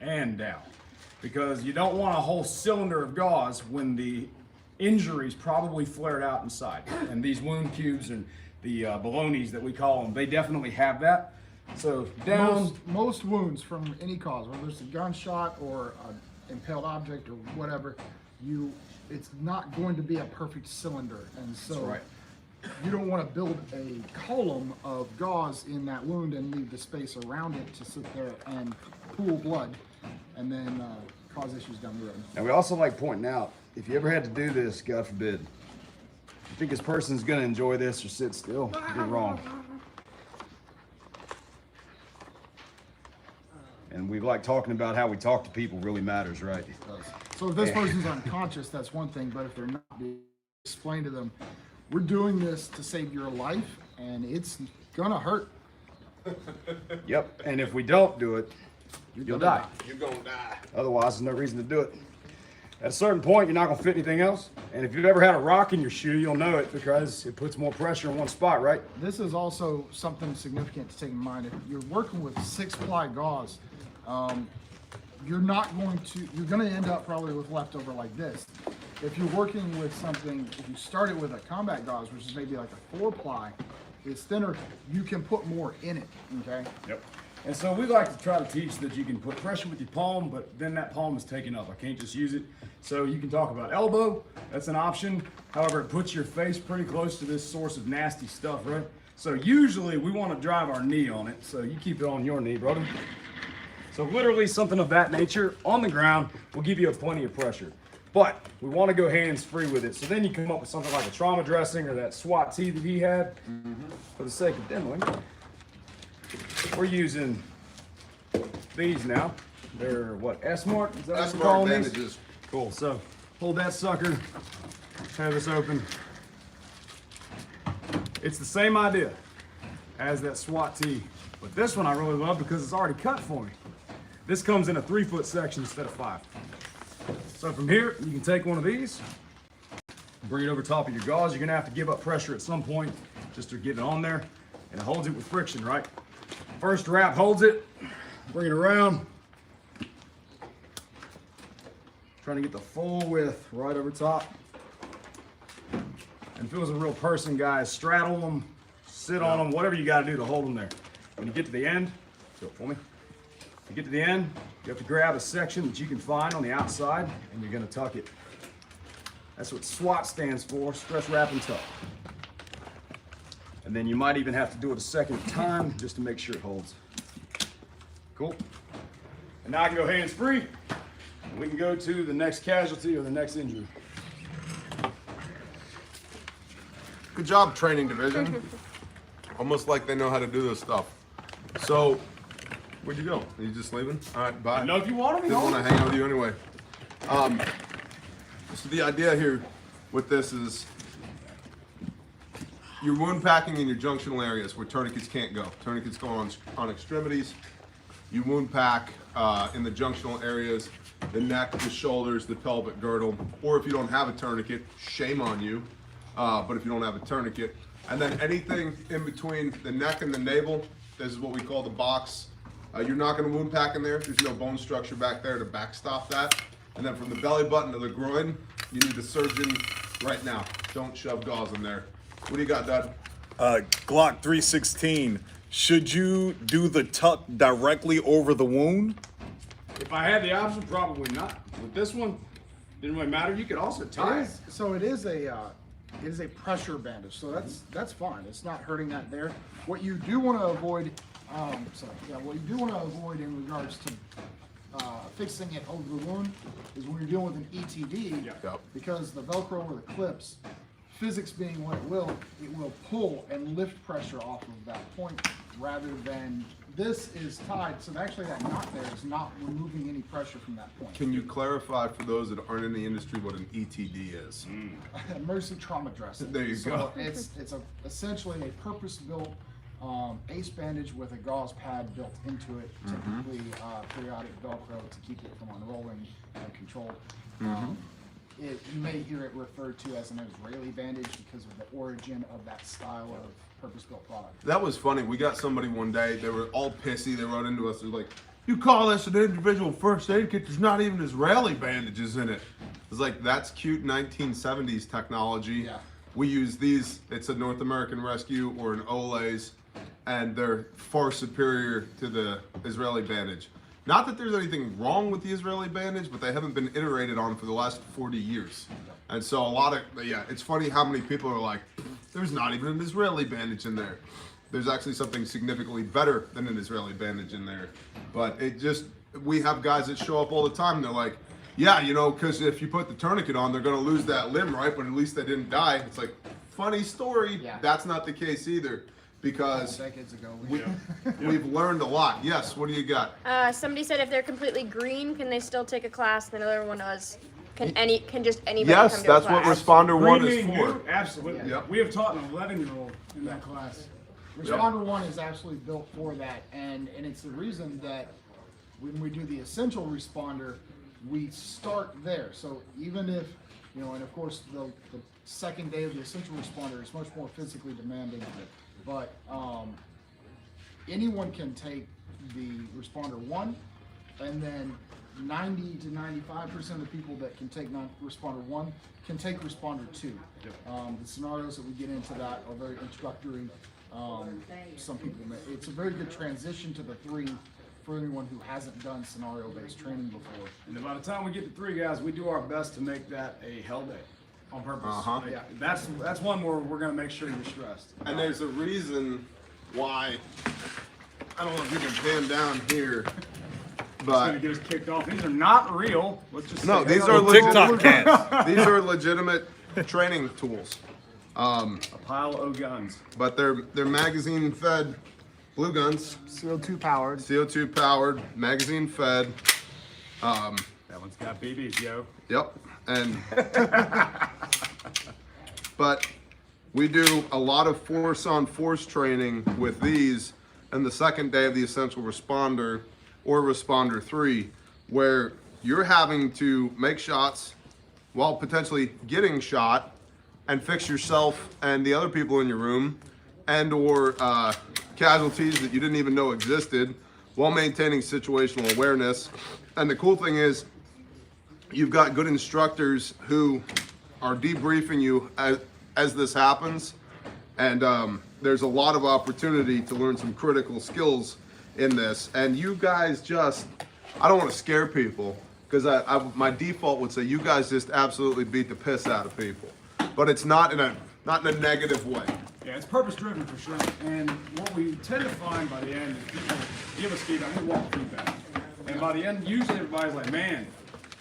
Speaker 5: and down. Because you don't want a whole cylinder of gauze when the injury's probably flared out inside. And these wound cubes and the balonies that we call them, they definitely have that. So down.
Speaker 6: Most wounds from any cause, whether it's a gunshot or an impaled object or whatever, it's not going to be a perfect cylinder, and so
Speaker 5: That's right.
Speaker 6: you don't want to build a column of gauze in that wound and leave the space around it to sit there and pool blood and then cause issues down the road.
Speaker 5: Now we also like pointing out, if you ever had to do this, God forbid, you think this person's gonna enjoy this or sit still, you're wrong. And we like talking about how we talk to people really matters, right?
Speaker 6: So if this person's unconscious, that's one thing, but if they're not, explain to them, we're doing this to save your life, and it's gonna hurt.
Speaker 5: Yep, and if we don't do it, you'll die.
Speaker 1: You're gonna die.
Speaker 5: Otherwise, there's no reason to do it. At a certain point, you're not gonna fit anything else. And if you've ever had a rock in your shoe, you'll know it because it puts more pressure in one spot, right?
Speaker 6: This is also something significant to take in mind. If you're working with 6-ply gauze, you're gonna end up probably with leftover like this. If you're working with something, if you started with a combat gauze, which is maybe like a 4-ply, it's thinner, you can put more in it, okay?
Speaker 5: Yep. And so we like to try to teach that you can put pressure with your palm, but then that palm is taken up. I can't just use it. So you can talk about elbow, that's an option. However, it puts your face pretty close to this source of nasty stuff, right? So usually we want to drive our knee on it. So you keep it on your knee, brother. So literally something of that nature on the ground will give you plenty of pressure. But we want to go hands-free with it. So then you come up with something like a trauma dressing or that SWAT tee that he had. For the sake of demoing, we're using these now. They're what, 8MAR? Is that what we're calling these?
Speaker 1: bandages.
Speaker 5: Cool, so hold that sucker, have this open. It's the same idea as that SWAT tee, but this one I really love because it's already cut for me. This comes in a 3-foot section instead of 5. So from here, you can take one of these, bring it over top of your gauze. You're gonna have to give up pressure at some point just to get it on there, and it holds it with friction, right? First wrap holds it, bring it around. Trying to get the full width right over top. And if it was a real person, guys, straddle them, sit on them, whatever you gotta do to hold them there. When you get to the end, do it for me. You get to the end, you have to grab a section that you can find on the outside, and you're gonna tuck it. That's what SWAT stands for, stretch, wrap, and tuck. And then you might even have to do it a second time just to make sure it holds. Cool. And now I can go hands-free, and we can go to the next casualty or the next injury.
Speaker 1: Good job, training division. Almost like they know how to do this stuff. So, where'd you go? Are you just leaving? All right, bye.
Speaker 5: I know if you want them,
Speaker 1: Didn't want to hang out with you anyway. So the idea here with this is you're wound packing in your junctional areas where tourniquets can't go. Tourniquets go on extremities. You wound pack in the junctional areas, the neck, the shoulders, the pelvic girdle, or if you don't have a tourniquet, shame on you. But if you don't have a tourniquet, and then anything in between the neck and the navel, this is what we call the box. You're not going to wound pack in there. There's no bone structure back there to backstop that. And then from the belly button to the groin, you need the surgeon right now. Don't shove gauze in there. What do you got, Dad?
Speaker 4: Glock 316. Should you do the tuck directly over the wound?
Speaker 5: If I had the option, probably not. With this one, didn't really matter. You could also tie it.
Speaker 6: So it is a pressure bandage, so that's fine. It's not hurting that there. What you do want to avoid, what you do want to avoid in regards to fixing it over the wound is when you're dealing with an ETD,
Speaker 1: Yep.
Speaker 6: because the Velcro or the clips, physics being what it will pull and lift pressure off of that point rather than this is tied. So actually that knot there is not removing any pressure from that point.
Speaker 1: Can you clarify for those that aren't in the industry what an ETD is?
Speaker 6: Emergency trauma dressing.
Speaker 1: There you go.
Speaker 6: It's essentially a purpose-built ace bandage with a gauze pad built into it, typically periodic Velcro to keep it from unrolling and controlled. You may hear it referred to as an Israeli bandage because of the origin of that style of purpose-built product.
Speaker 1: That was funny. We got somebody one day, they were all pissy. They wrote into us. They're like, you call this an individual first aid kit? There's not even Israeli bandages in it. It's like, that's cute 1970s technology.
Speaker 6: Yeah.
Speaker 1: We use these. It's a North American Rescue or an Olays, and they're far superior to the Israeli bandage. Not that there's anything wrong with the Israeli bandage, but they haven't been iterated on for the last 40 years. And so it's funny how many people are like, there's not even an Israeli bandage in there. There's actually something significantly better than an Israeli bandage in there. But we have guys that show up all the time, and they're like, yeah, because if you put the tourniquet on, they're gonna lose that limb, right? But at least they didn't die. It's like, funny story.
Speaker 6: Yeah.
Speaker 1: That's not the case either, because
Speaker 6: Decades ago,
Speaker 1: we've learned a lot. Yes. What do you got?
Speaker 3: Somebody said if they're completely green, can they still take a class? And another one was, can just anybody
Speaker 1: Yes,
Speaker 3: come to
Speaker 1: that's
Speaker 3: a
Speaker 1: what
Speaker 3: class?
Speaker 1: responder one is
Speaker 2: Green
Speaker 1: for.
Speaker 2: new? Absolutely.
Speaker 1: Yep.
Speaker 2: We have taught an 11-year-old in that class.
Speaker 6: Responder 1 is actually built for that, and it's the reason that when we do the essential responder, we start there. So even if, and of course the second day of the essential responder is much more physically demanding, but anyone can take the responder 1, and then 90 to 95% of the people that can take responder 1 can take responder 2. The scenarios that we get into that are very introductory. Some people it's a very good transition to the 3 for anyone who hasn't done scenario-based training before.
Speaker 2: And by the time we get to 3 guys, we do our best to make that a hell day on purpose. Like,
Speaker 6: Yeah.
Speaker 2: That's one where we're gonna make sure you're stressed.
Speaker 1: And there's a reason why. I don't know if you can pan down here,
Speaker 2: It's gonna
Speaker 1: but
Speaker 2: get us kicked off. These are not real. Let's just
Speaker 1: no,
Speaker 2: say
Speaker 1: these
Speaker 2: that.
Speaker 1: are
Speaker 4: TikTok
Speaker 1: legitimate.
Speaker 4: cans.
Speaker 1: These are legitimate training tools.
Speaker 2: a pile of guns.
Speaker 1: But they're magazine fed blue guns,
Speaker 6: CO2 powered.
Speaker 1: CO2 powered, magazine fed.
Speaker 2: That one's got BBs, yo.
Speaker 1: Yep. And but we do a lot of force on force training with these and the second day of the essential responder or responder 3, where you're having to make shots while potentially getting shot and fix yourself and the other people in your room and or casualties that you didn't even know existed while maintaining situational awareness. And the cool thing is you've got good instructors who are debriefing you as this happens, and there's a lot of opportunity to learn some critical skills in this. And you guys I don't want to scare people, because my default would say you guys just absolutely beat the piss out of people, but it's not in a negative way.
Speaker 2: Yeah, it's purpose driven for sure. And what we tend to find by the end is people give us feedback, we want feedback. And by the end, usually everybody's like, man,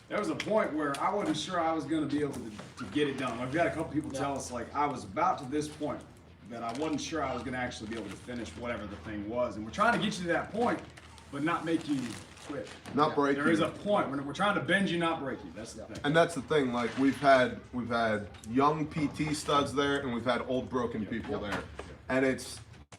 Speaker 2: there was a point where I wasn't sure I was going to be able to get it done. Like, we had a couple people tell us, like, I was about to this point that I wasn't sure I was going to actually be able to finish whatever the thing was. And we're trying to get you to that point, but not make you quit.
Speaker 1: Not break
Speaker 2: There
Speaker 1: you.
Speaker 2: is a point when we're trying to bend you, not break you. That's the thing.
Speaker 1: And that's the thing, like we've had young PT studs there and we've had old broken people there. And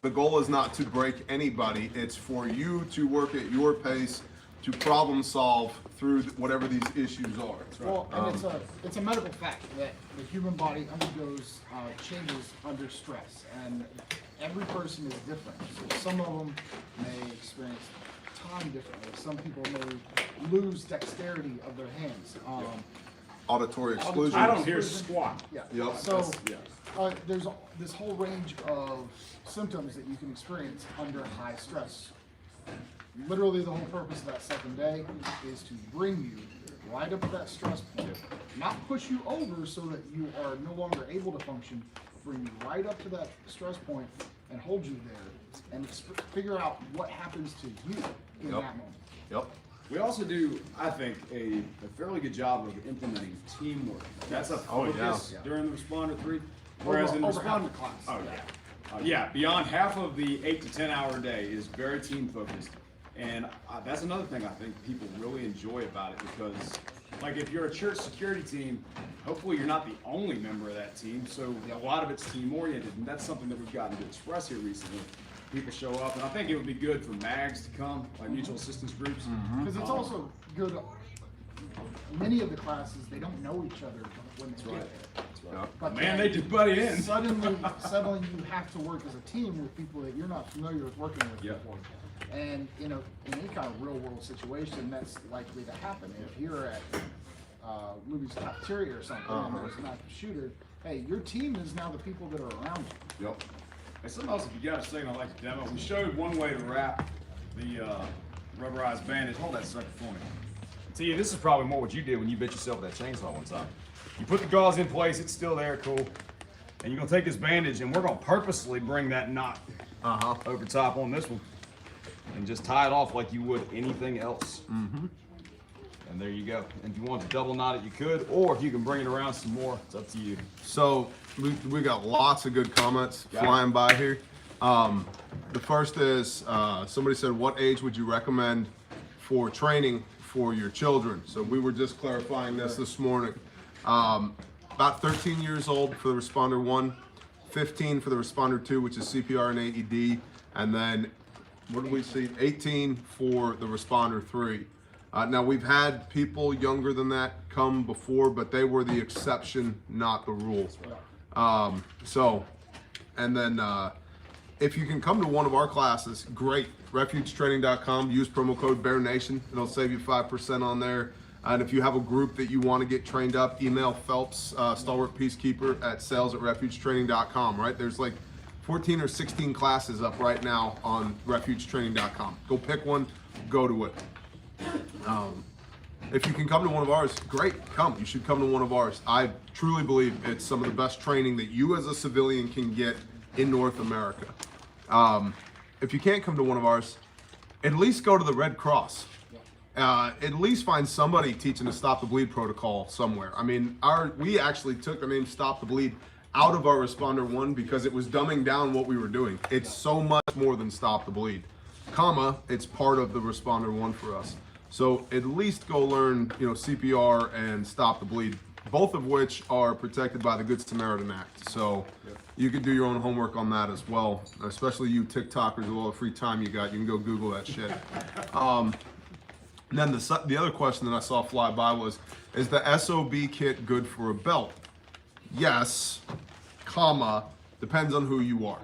Speaker 1: the goal is not to break anybody, it's for you to work at your pace to problem solve through whatever these issues are.
Speaker 6: Well, and it's a medical fact that the human body undergoes changes under stress, and every person is different. So some of them may experience time differently. Some people may lose dexterity of their hands.
Speaker 1: Auditory exclusion.
Speaker 2: I don't hear squat.
Speaker 6: Yeah.
Speaker 1: Yep.
Speaker 6: So
Speaker 2: Yeah.
Speaker 6: there's this whole range of symptoms that you can experience under high stress. Literally, the whole purpose of that second day is to bring you right up to that stress point, not push you over so that you are no longer able to function. Bring you right up to that stress point and hold you there, and figure out what happens to you in that moment.
Speaker 1: Yep.
Speaker 2: We also do, I think, a fairly good job of implementing teamwork. That's a focus during the responder 3. Whereas in
Speaker 6: Over half
Speaker 2: responder,
Speaker 6: the class.
Speaker 2: oh yeah, yeah, beyond half of the 8 to 10 hour day is very team focused, and that's another thing I think people really enjoy about it, because, like, if you're a church security team, hopefully you're not the only member of that team. So a lot of it's team oriented, and that's something that we've gotten to express here recently. People show up, and I think it would be good for MAGs to come, like mutual assistance groups.
Speaker 6: Because it's also good. Many of the classes, they don't know each other when they get there. But
Speaker 2: Man,
Speaker 6: then
Speaker 2: they just butt in.
Speaker 6: Suddenly you have to work as a team with people that you're not familiar with working with before. And in any kind of real world situation, that's likely to happen. If you're at Ruby's cafeteria or something, and there's an active shooter, hey, your team is now the people that are around you.
Speaker 2: Yep. And something else, if you got a second, I'd like to demo. We showed one way to wrap the rubberized bandage. Hold that sucker for me. See, this is probably more what you did when you bit yourself with that chainsaw one time. You put the gauze in place, it's still there, cool. And you're gonna take this bandage, and we're gonna purposely bring that knot over top on this one, and just tie it off like you would anything else. And
Speaker 5: And there you go. And if you want to double knot it, you could, or if you can bring it around some more, it's up to you.
Speaker 1: So we got lots of good comments
Speaker 5: Got it.
Speaker 1: flying by here. The first is somebody said, what age would you recommend for training for your children? So we were just clarifying this morning. About 13 years old for the Responder 1, 15 for the Responder 2, which is CPR and AED, and then, what did we see? 18 for the Responder 3. Now, we've had people younger than that come before, but they were the exception, not the rule. And then if you can come to one of our classes, great. RefugeTraining.com, use promo code BearNation. It'll save you 5% on there. And if you have a group that you want to get trained up, email Phelps, Stalwart Peacekeeper at sales@refugetraining.com, right? There's like 14 or 16 classes up right now on RefugeTraining.com. Go pick one, go to it. If you can come to one of ours, great, come. You should come to one of ours. I truly believe it's some of the best training that you as a civilian can get in North America. If you can't come to one of ours, at least go to the Red Cross. At least find somebody teaching the Stop the Bleed protocol somewhere. I mean, we actually took the name Stop the Bleed out of our Responder 1 because it was dumbing down what we were doing. It's so much more than Stop the Bleed, comma, it's part of the Responder 1 for us. So at least go learn, CPR and Stop the Bleed, both of which are protected by the Good Samaritan Act. So you can do your own homework on that as well, especially you TikTokers with all the free time you got. You can go Google that shit. And then the other question that I saw fly by was, is the SOB kit good for a belt? Yes, comma, depends on who you are.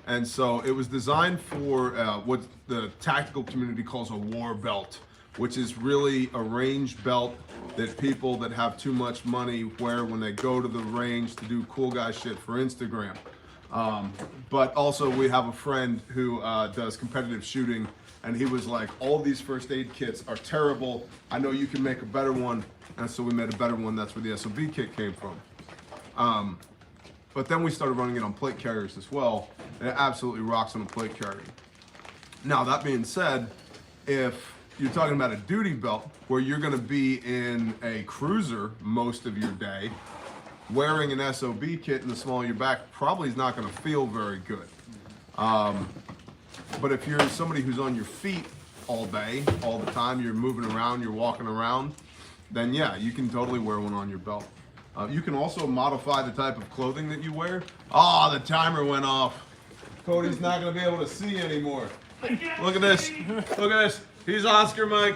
Speaker 1: And so it was designed for what the tactical community calls a war belt, which is really a range belt that people that have too much money wear when they go to the range to do cool guy shit for Instagram. But also we have a friend who does competitive shooting, and he was like, all these first aid kits are terrible. I know you can make a better one. And so we made a better one. That's where the SOB kit came from. But then we started running it on plate carriers as well. And it absolutely rocks on a plate carrier. Now, that being said, if you're talking about a duty belt where you're gonna be in a cruiser most of your day, wearing an SOB kit in the small of your back probably is not gonna feel very good. But if you're somebody who's on your feet all day, all the time, you're moving around, you're walking around, then yeah, you can totally wear one on your belt. You can also modify the type of clothing that you wear. Oh, the timer went off. Cody's not gonna be able to see anymore. Look at this, look at this. He's Oscar Mike.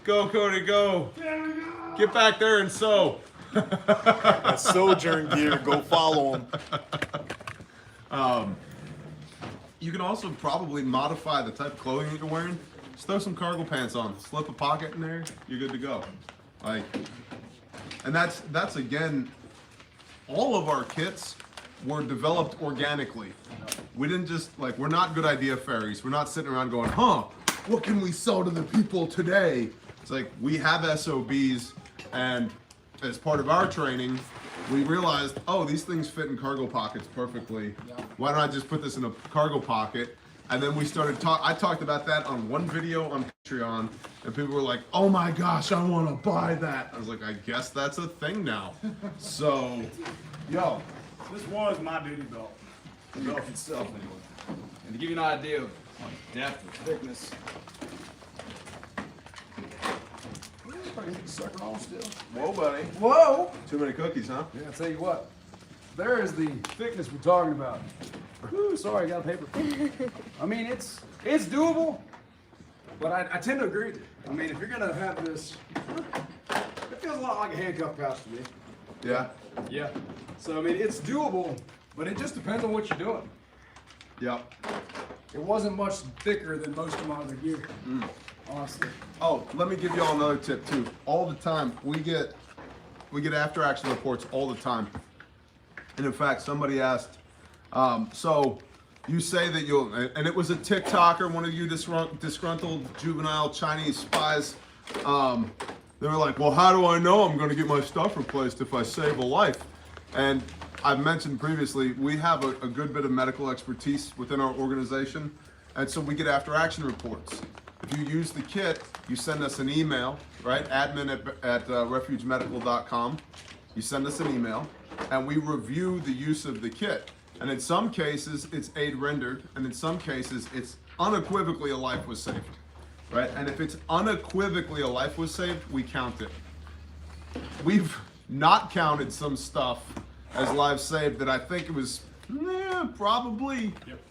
Speaker 1: Go, Cody, go. Get back there and sew.
Speaker 4: That's Sojourn gear. Go follow him.
Speaker 1: You can also probably modify the type of clothing that you're wearing. Just throw some cargo pants on, slip a pocket in there, you're good to go. And that's again, all of our kits were developed organically. We didn't just, we're not good idea fairies. We're not sitting around going, what can we sell to the people today? It's like, we have SOBs, and as part of our training, we realized, these things fit in cargo pockets perfectly. Why don't I just put this in a cargo pocket? And then we started I talked about that on one video on Patreon, and people were like, oh my gosh, I want to buy that. I was like, I guess that's a thing now. So,
Speaker 2: This was my duty belt.
Speaker 5: The belt itself, anyway. And to give you an idea of depth and thickness. Sucking on still.
Speaker 1: whoa, buddy.
Speaker 5: Whoa!
Speaker 1: Too many cookies, huh?
Speaker 5: Yeah, I'll tell you what. There is the thickness we're talking about. Whew, sorry, I got a paper. I mean, it's doable, but I tend to agree with you. I mean, if you're gonna have this, it feels a lot like a handcuff pouch to me.
Speaker 1: Yeah.
Speaker 5: Yeah. So I mean, it's doable, but it just depends on what you're doing.
Speaker 1: Yep.
Speaker 5: It wasn't much thicker than most of my other gear, honestly.
Speaker 1: Oh, let me give you all another tip too. All the time, we get after action reports all the time. And in fact, somebody asked, so you say that you'll, and it was a TikToker, one of you disgruntled juvenile Chinese spies. They were like, well, how do I know I'm going to get my stuff replaced if I save a life? And I've mentioned previously, we have a good bit of medical expertise within our organization. And so we get after action reports. you use the kit, you send us an email, right? Admin at refugemedical.com. You send us an email, and we review the use of the kit. And in some cases, it's aid rendered, and in some cases, it's unequivocally a life was saved, right? And if it's unequivocally a life was saved, we count it. We've not counted some stuff as lives saved that I think it was, probably.
Speaker 2: Yep.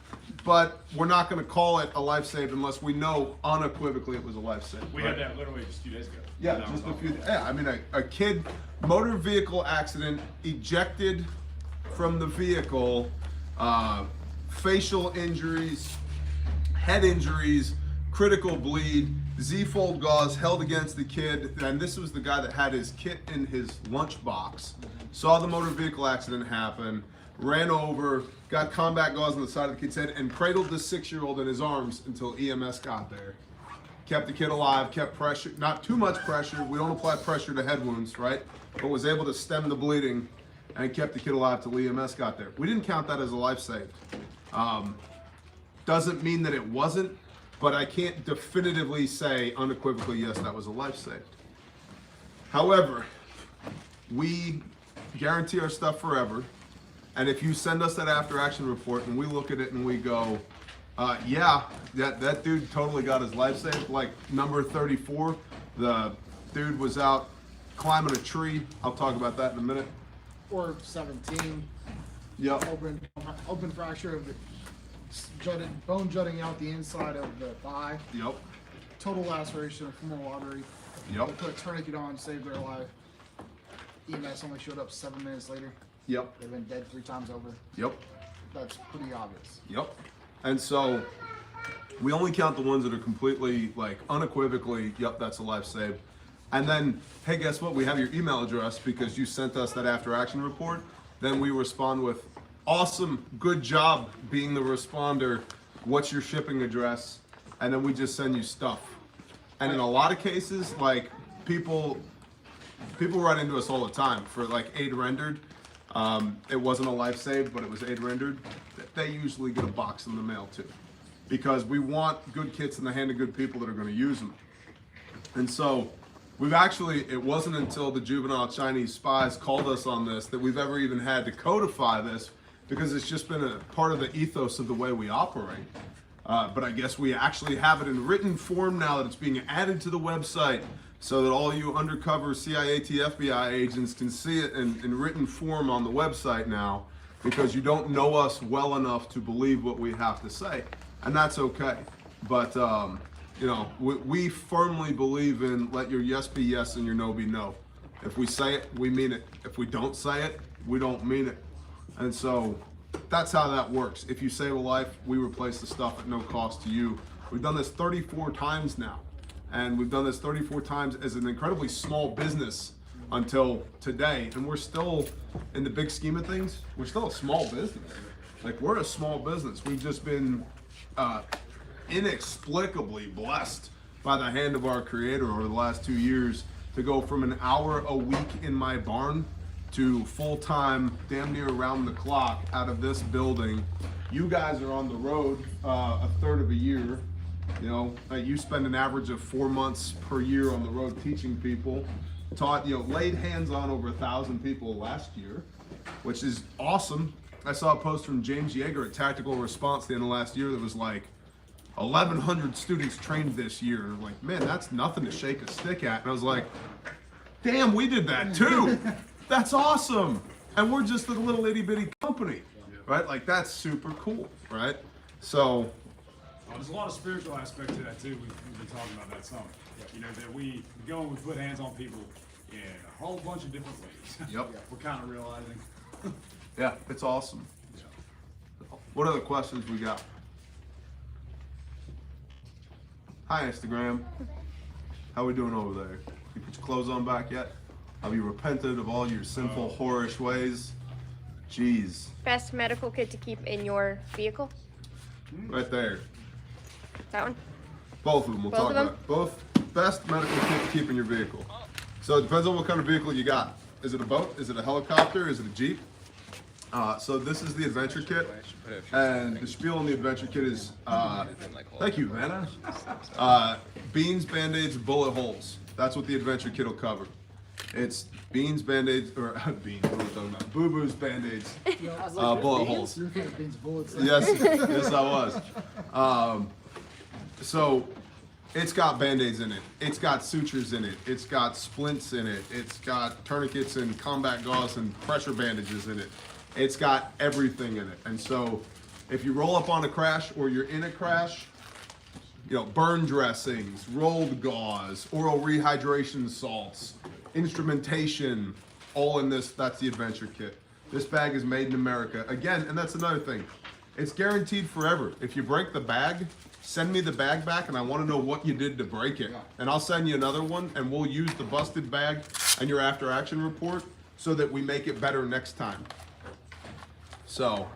Speaker 1: But we're not going to call it a life saved unless we know unequivocally it was a life saved.
Speaker 2: We
Speaker 1: right?
Speaker 2: had that literally just 2 days ago.
Speaker 1: Yeah,
Speaker 2: That
Speaker 1: just
Speaker 2: was
Speaker 1: a few.
Speaker 2: awful.
Speaker 1: Yeah, I mean, a kid, motor vehicle accident, ejected from the vehicle, facial injuries, head injuries, critical bleed, Z-fold gauze held against the kid, and this was the guy that had his kit in his lunchbox, saw the motor vehicle accident happen, ran over, got combat gauze on the side of the kid's head, and cradled the 6-year-old in his arms until EMS got there. Kept the kid alive, kept pressure, not too much pressure, we don't apply pressure to head wounds, right? But was able to stem the bleeding and kept the kid alive till EMS got there. We didn't count that as a life saved. Doesn't mean that it wasn't, but I can't definitively say unequivocally, yes, that was a life saved. However, we guarantee our stuff forever. And if you send us that after action report and we look at it and we go, yeah, that dude totally got his life saved. Like number 34, the dude was out climbing a tree. I'll talk about that in a minute.
Speaker 6: Or 17,
Speaker 1: Yep.
Speaker 6: open fracture of the bone jutting out the inside of the thigh.
Speaker 1: Yep.
Speaker 6: Total laceration of femoral artery.
Speaker 1: Yep.
Speaker 6: They put a tourniquet on, saved their life. EMS only showed up 7 minutes later.
Speaker 1: Yep.
Speaker 6: They've been dead 3 times over.
Speaker 1: Yep.
Speaker 6: That's pretty obvious.
Speaker 1: Yep. And so we only count the ones that are completely, like, unequivocally, yep, that's a life saved. And then, hey, guess what? We have your email address because you sent us that after action report. Then we respond with, awesome, good job being the responder. What's your shipping address? And then we just send you stuff. And in a lot of cases, like, people run into us all the time for, like, aid rendered. It wasn't a life saved, but it was aid rendered. They usually get a box in the mail too, because we want good kits in the hand of good people that are going to use them. And so it wasn't until the juvenile Chinese spies called us on this that we've ever even had to codify this, because it's just been a part of the ethos of the way we operate. But I guess we actually have it in written form now that it's being added to the website, so that all you undercover CIA, FBI agents can see it in written form on the website now, because you don't know us well enough to believe what we have to say. And that's okay. But, we firmly believe in let your yes be yes and your no be no. If we say it, we mean it. If we don't say it, we don't mean it. And so that's how that works. If you save a life, we replace the stuff at no cost to you. We've done this 34 times now. And we've done this 34 times as an incredibly small business until today. And we're still, in the big scheme of things, we're still a small business. Like, we're a small business. We've just been inexplicably blessed by the hand of our Creator over the last 2 years to go from an hour a week in my barn to full-time, damn near around the clock out of this building. You guys are on the road a third of a year. You spend an average of 4 months per year on the road teaching people. Laid hands on over 1,000 people last year, which is awesome. I saw a post from James Yeager at Tactical Response the end of last year that was like 1,100 students trained this year. And I'm like, man, that's nothing to shake a stick at. And I was like, damn, we did that too. That's awesome. And we're just a little itty bitty company, right? Like, that's super cool, right? So.
Speaker 2: There's a lot of spiritual aspect to that too. We've been talking about that some. That we go and we put hands on people in a whole bunch of different ways.
Speaker 1: Yep.
Speaker 2: We're kind of realizing.
Speaker 1: Yeah, it's awesome. What other questions we got? Hi, Instagram. How we doing over there? You put your clothes on back yet? Have you repented of all your sinful, whorish ways? Jeez.
Speaker 3: Best medical kit to keep in your vehicle?
Speaker 1: Right there.
Speaker 3: That one?
Speaker 1: Both of them. We'll
Speaker 3: Both
Speaker 1: talk
Speaker 3: of them?
Speaker 1: about both best medical kit to keep in your vehicle. So it depends on what kind of vehicle you got. Is it a boat? Is it a helicopter? Is it a Jeep? So this is the adventure kit, and the spiel on the adventure kit is, thank you, Vanna. Beans, Band-Aids, bullet holes. That's what the adventure kit will cover. It's beans, Band-Aids, or beans, what am I talking about? Boo-boos, Band-Aids, bullet holes.
Speaker 6: Your favorite beans bullets.
Speaker 1: Yes, yes I was. So it's got Band-Aids in it. It's got sutures in it. It's got splints in it. It's got tourniquets and combat gauze and pressure bandages in it. It's got everything in it. And so if you roll up on a crash or you're in a crash, you know, burn dressings, rolled gauze, oral rehydration salts, instrumentation, all in this, that's the adventure kit. This bag is made in America. Again, and that's another thing. It's guaranteed forever. If you break the bag, send me the bag back and I want to know what you did to break it. And I'll send you another one and we'll use the busted bag and your after action report so that we make it better next time. So,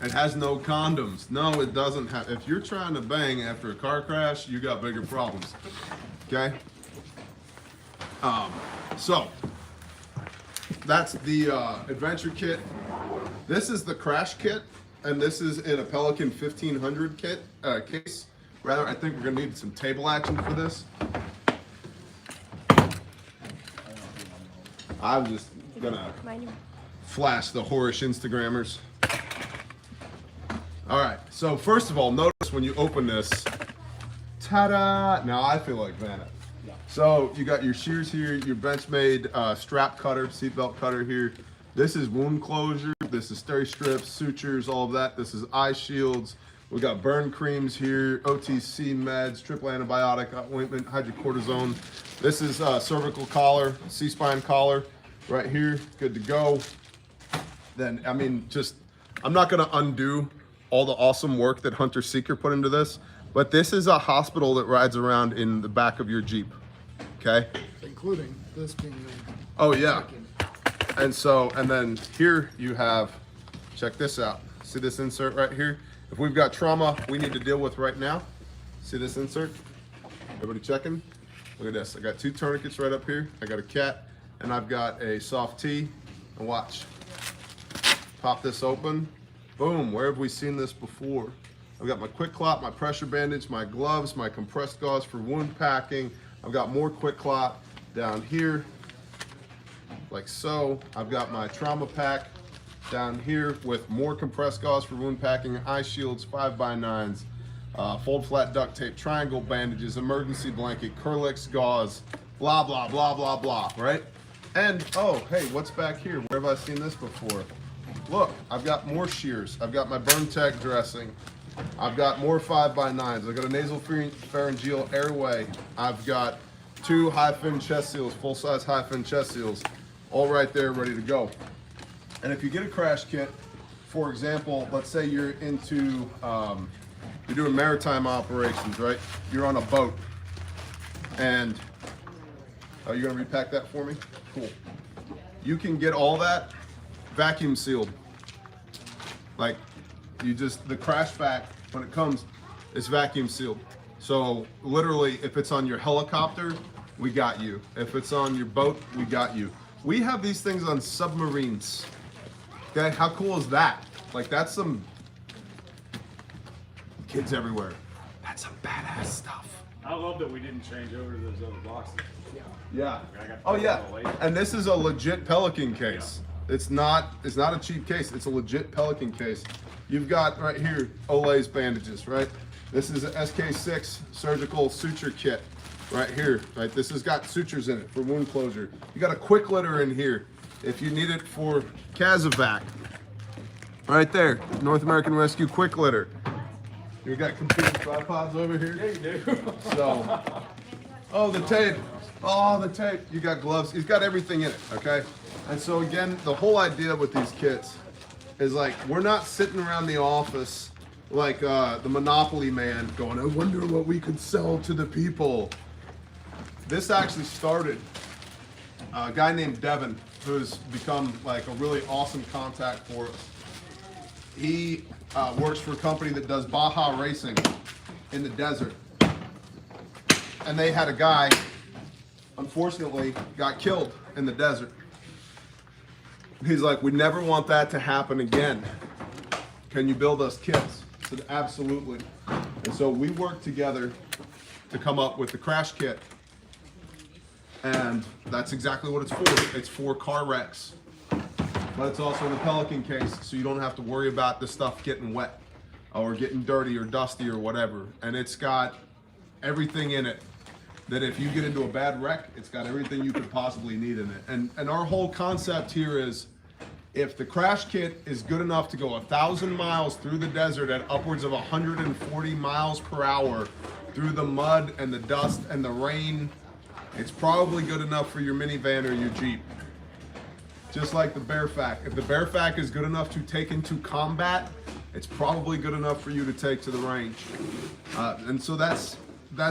Speaker 1: it has no condoms. No, it doesn't have. If you're trying to bang after a car crash, you got bigger problems. Okay? So, that's the adventure kit. This is the crash kit, and this is in a Pelican 1500 kit case. Rather, I think we're gonna need some table action for this. I'm just gonna flash the whorish Instagrammers. All right, so first of all, notice when you open this, ta-da! Now I feel like Vanna. So you got your shears here, your Benchmade strap cutter, seatbelt cutter here. This is wound closure, this is steri strips, sutures, all of that. This is eye shields. We got burn creams here, OTC meds, triple antibiotic, ointment, hydrocortisone. This is cervical collar, C-spine collar right here, good to go. Then, I mean, just, I'm not gonna undo all the awesome work that Hunter Seeker put into this, but this is a hospital that rides around in the back of your Jeep, okay?
Speaker 6: Including this being the
Speaker 1: Oh yeah. And so, and then here you have, check this out. See this insert right here? If we've got trauma we need to deal with right now, see this insert? Everybody checking? Look at this, I got two tourniquets right up here. I got a cat, and I've got a soft T, and watch. Pop this open, boom, where have we seen this before? I've got my quick clot, my pressure bandage, my gloves, my compressed gauze for wound packing. I've got more quick clot down here, like so. I've got my trauma pack down here with more compressed gauze for wound packing, eye shields, 5x9s, fold flat duct tape, triangle bandages, emergency blanket, Curlix gauze, blah, blah, blah, blah, blah, right? And, oh, hey, what's back here? Where have I seen this before? Look, I've got more shears. I've got my Burn Tech dressing. I've got more 5x9s. I've got a nasal pharyngeal airway. I've got two high-fin chest seals, full-size high-fin chest seals, all right there, ready to go. And if you get a crash kit, for example, let's say you're into, you're doing maritime operations, right? You're on a boat, and are you gonna repack that for me? Cool. You can get all that vacuum sealed. Like, you just, the crash pack, when it comes, it's vacuum sealed. So literally, if it's on your helicopter, we got you. If it's on your boat, we got you. We have these things on submarines. Okay, how cool is that? Like, that's some kids everywhere. That's some badass stuff.
Speaker 2: I love that we didn't change over to those other boxes.
Speaker 1: Yeah.
Speaker 2: I got
Speaker 1: Oh yeah.
Speaker 2: all later.
Speaker 1: And this is a legit Pelican case. It's not a cheap case. It's a legit Pelican case. You've got right here Olay's bandages, right? This is a SK6 surgical suture kit right here, right? This has got sutures in it for wound closure. You got a quick litter in here if you need it for Casevac. Right there, North American Rescue quick litter. You got computer tripods over here?
Speaker 2: Yeah, you do.
Speaker 1: So, oh, the tape. Oh, the tape. You got gloves. He's got everything in it, okay? And so again, the whole idea with these kits is like, we're not sitting around the office like the Monopoly man going, I wonder what we could sell to the people. This actually started, a guy named Devin, who's become like a really awesome contact for us. He works for a company that does Baja racing in the desert. And they had a guy, unfortunately, got killed in the desert. He's like, we never want that to happen again. Can you build us kits? I said, absolutely. And so we worked together to come up with the crash kit. And that's exactly what it's for. It's for car wrecks. But it's also in a Pelican case, so you don't have to worry about the stuff getting wet or getting dirty or dusty or whatever. And it's got everything in it that if you get into a bad wreck, it's got everything you could possibly need in it. And our whole concept here is, if the crash kit is good enough to go 1,000 miles through the desert at upwards of 140 miles per hour through the mud and the dust and the rain, it's probably good enough for your minivan or your Jeep. Just like the Bearfac. If the Bearfac is good enough to take into combat, it's probably good enough for you to take to the range. And so that's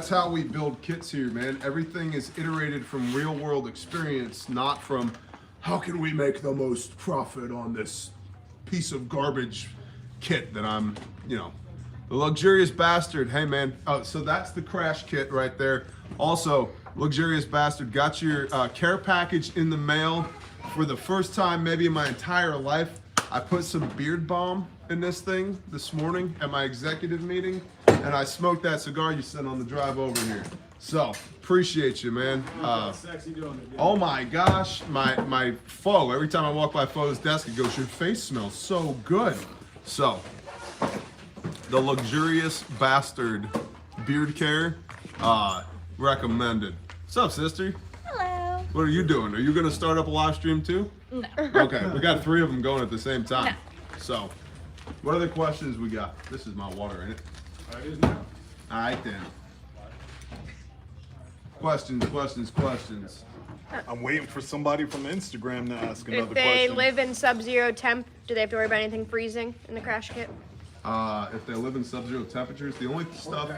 Speaker 1: how we build kits here, man. Everything is iterated from real world experience, not from how can we make the most profit on this piece of garbage kit that I'm, you know, the Luxurious Bastard. Hey, man. Oh, so that's the crash kit right there. Also, Luxurious Bastard got your care package in the mail. For the first time maybe in my entire life, I put some beard balm in this thing this morning at my executive meeting, and I smoked that cigar you sent on the drive over here. So, appreciate you, man.
Speaker 2: Sexy doing it.
Speaker 1: Oh my gosh, my foe, every time I walk by Foe's desk, it goes, your face smells so good. So, the Luxurious Bastard beard care, recommended. What's up, sister?
Speaker 7: Hello.
Speaker 1: What are you doing? Are you gonna start up a live stream too?
Speaker 7: No.
Speaker 1: Okay, we got 3 of them going at the same time. So, what other questions we got? This is my water, ain't it?
Speaker 2: It is now.
Speaker 1: All right then. Questions.
Speaker 4: I'm waiting for somebody from Instagram to ask another
Speaker 3: If they
Speaker 4: question.
Speaker 3: live in sub-zero temp, do they have to worry about anything freezing in the crash kit?
Speaker 1: If they live in sub-zero temperatures, the only stuff.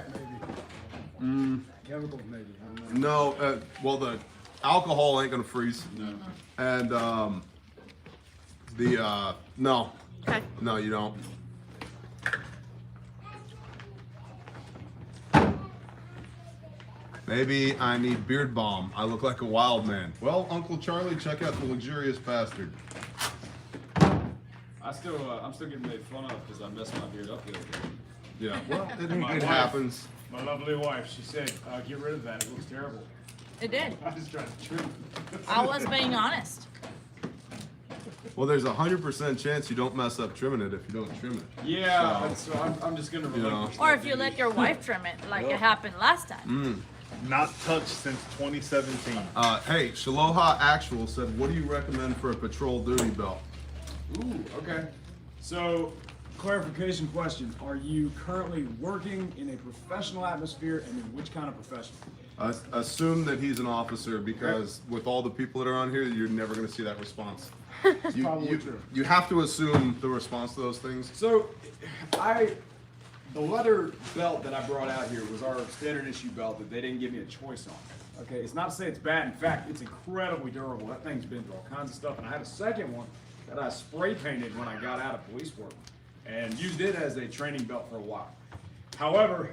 Speaker 2: Chemicals maybe. I don't know.
Speaker 1: No, well the alcohol ain't gonna freeze.
Speaker 2: No.
Speaker 1: And no,
Speaker 3: Okay.
Speaker 1: no, you don't. Maybe I need beard balm. I look like a wild man. Well, Uncle Charlie, check out the Luxurious Bastard.
Speaker 2: I'm still getting made fun of because I messed my beard up the other day.
Speaker 1: Yeah, well,
Speaker 2: My
Speaker 1: it
Speaker 2: wife.
Speaker 1: happens.
Speaker 2: My lovely wife, she said, get rid of that. It looks terrible.
Speaker 7: It did.
Speaker 2: I just tried to trim it.
Speaker 7: I was being honest.
Speaker 1: Well, there's a 100% chance you don't mess up trimming it if you don't trim it.
Speaker 2: Yeah,
Speaker 1: So,
Speaker 2: so I'm just gonna
Speaker 1: You know.
Speaker 2: relinquish
Speaker 7: Or
Speaker 2: that
Speaker 7: if you
Speaker 2: duty.
Speaker 7: let your wife trim it, like it happened last time.
Speaker 4: Not touched since 2017.
Speaker 1: hey, Shaloha Actual said, what do you recommend for a patrol duty belt?
Speaker 2: Ooh, okay. So, clarification question. Are you currently working in a professional atmosphere, and in which kind of profession?
Speaker 1: Assume that he's an officer, because with all the people that are on here, you're never going to see that response.
Speaker 2: probably true.
Speaker 1: You have to assume the response to those things.
Speaker 5: So, the leather belt that I brought out here was our standard issue belt that they didn't give me a choice on. Okay, it's not to say it's bad. In fact, it's incredibly durable. That thing's been through all kinds of stuff. And I had a second one that I spray painted when I got out of police work and used it as a training belt for a while. However,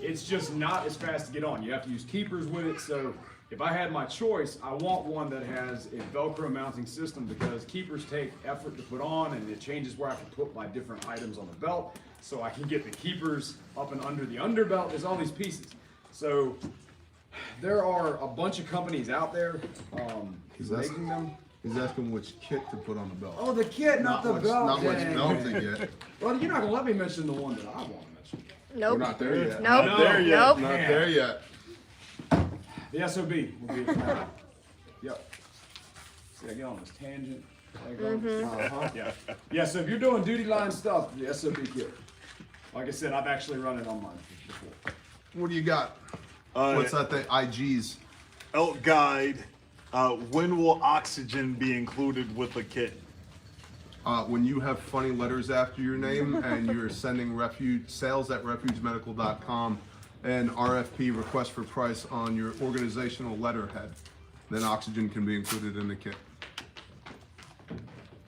Speaker 5: it's just not as fast to get on. You have to use keepers with it. So if I had my choice, I want one that has a Velcro mounting system, because keepers take effort to put on, and it changes where I can put my different items on the belt. So I can get the keepers up and under the underbelt. There's all these pieces. So there are a bunch of companies out there making them.
Speaker 1: He's asking which kit to put on the belt.
Speaker 5: Oh, the kit, not the belt.
Speaker 1: Not which
Speaker 5: Dang.
Speaker 1: belt to get.
Speaker 5: Well, you're not gonna let me mention the one that I want to mention.
Speaker 3: Nope.
Speaker 1: We're not there yet.
Speaker 3: Nope.
Speaker 1: Not there yet.
Speaker 3: Nope.
Speaker 1: Not there yet.
Speaker 5: The SOB will be it. Yep. See, I get on this tangent. Yeah. Yeah. So if you're doing duty line stuff, the SOB kit. Like I said, I've actually run it on mine before.
Speaker 1: What do you got? What's that thing? IGs.
Speaker 4: Elk Guide. When will oxygen be included with the kit?
Speaker 1: When you have funny letters after your name and you're sending sales@refugemedical.com and RFP, request for price, on your organizational letterhead, then oxygen can be included in the kit.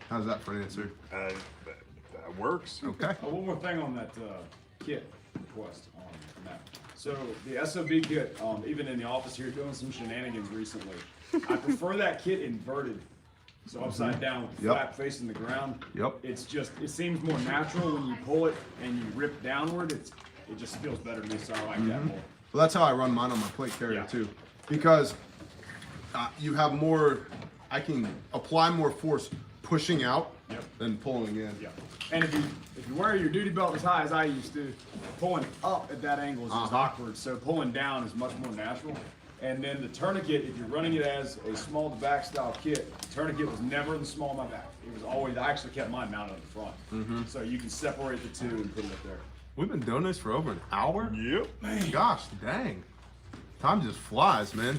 Speaker 1: How's that for an answer?
Speaker 4: That works.
Speaker 1: Okay.
Speaker 2: One more thing on that kit request on that. So the SOB kit, even in the office here, doing some shenanigans recently. I prefer that kit inverted So upside down with the
Speaker 1: Yep.
Speaker 2: flap facing the ground.
Speaker 1: Yep.
Speaker 2: It's just, it seems more natural when you pull it and you rip downward. It just feels better to me, so I like that more.
Speaker 1: Well, that's how I run mine on my plate carrier
Speaker 2: Yeah.
Speaker 1: too, because you have more. I can apply more force pushing out
Speaker 2: Yep.
Speaker 1: than pulling in.
Speaker 2: Yeah. And if you wear your duty belt as high as I used to, pulling up at that angle is just awkward. So pulling down is much more natural. And then the tourniquet, if you're running it as a small to back style kit, the tourniquet was never in the small of my back. It was always, I actually kept mine mounted at the front. So you can separate the two and put it up there.
Speaker 1: We've been doing this for over an hour.
Speaker 4: Yep.
Speaker 1: Man, gosh, dang. Time just flies, man.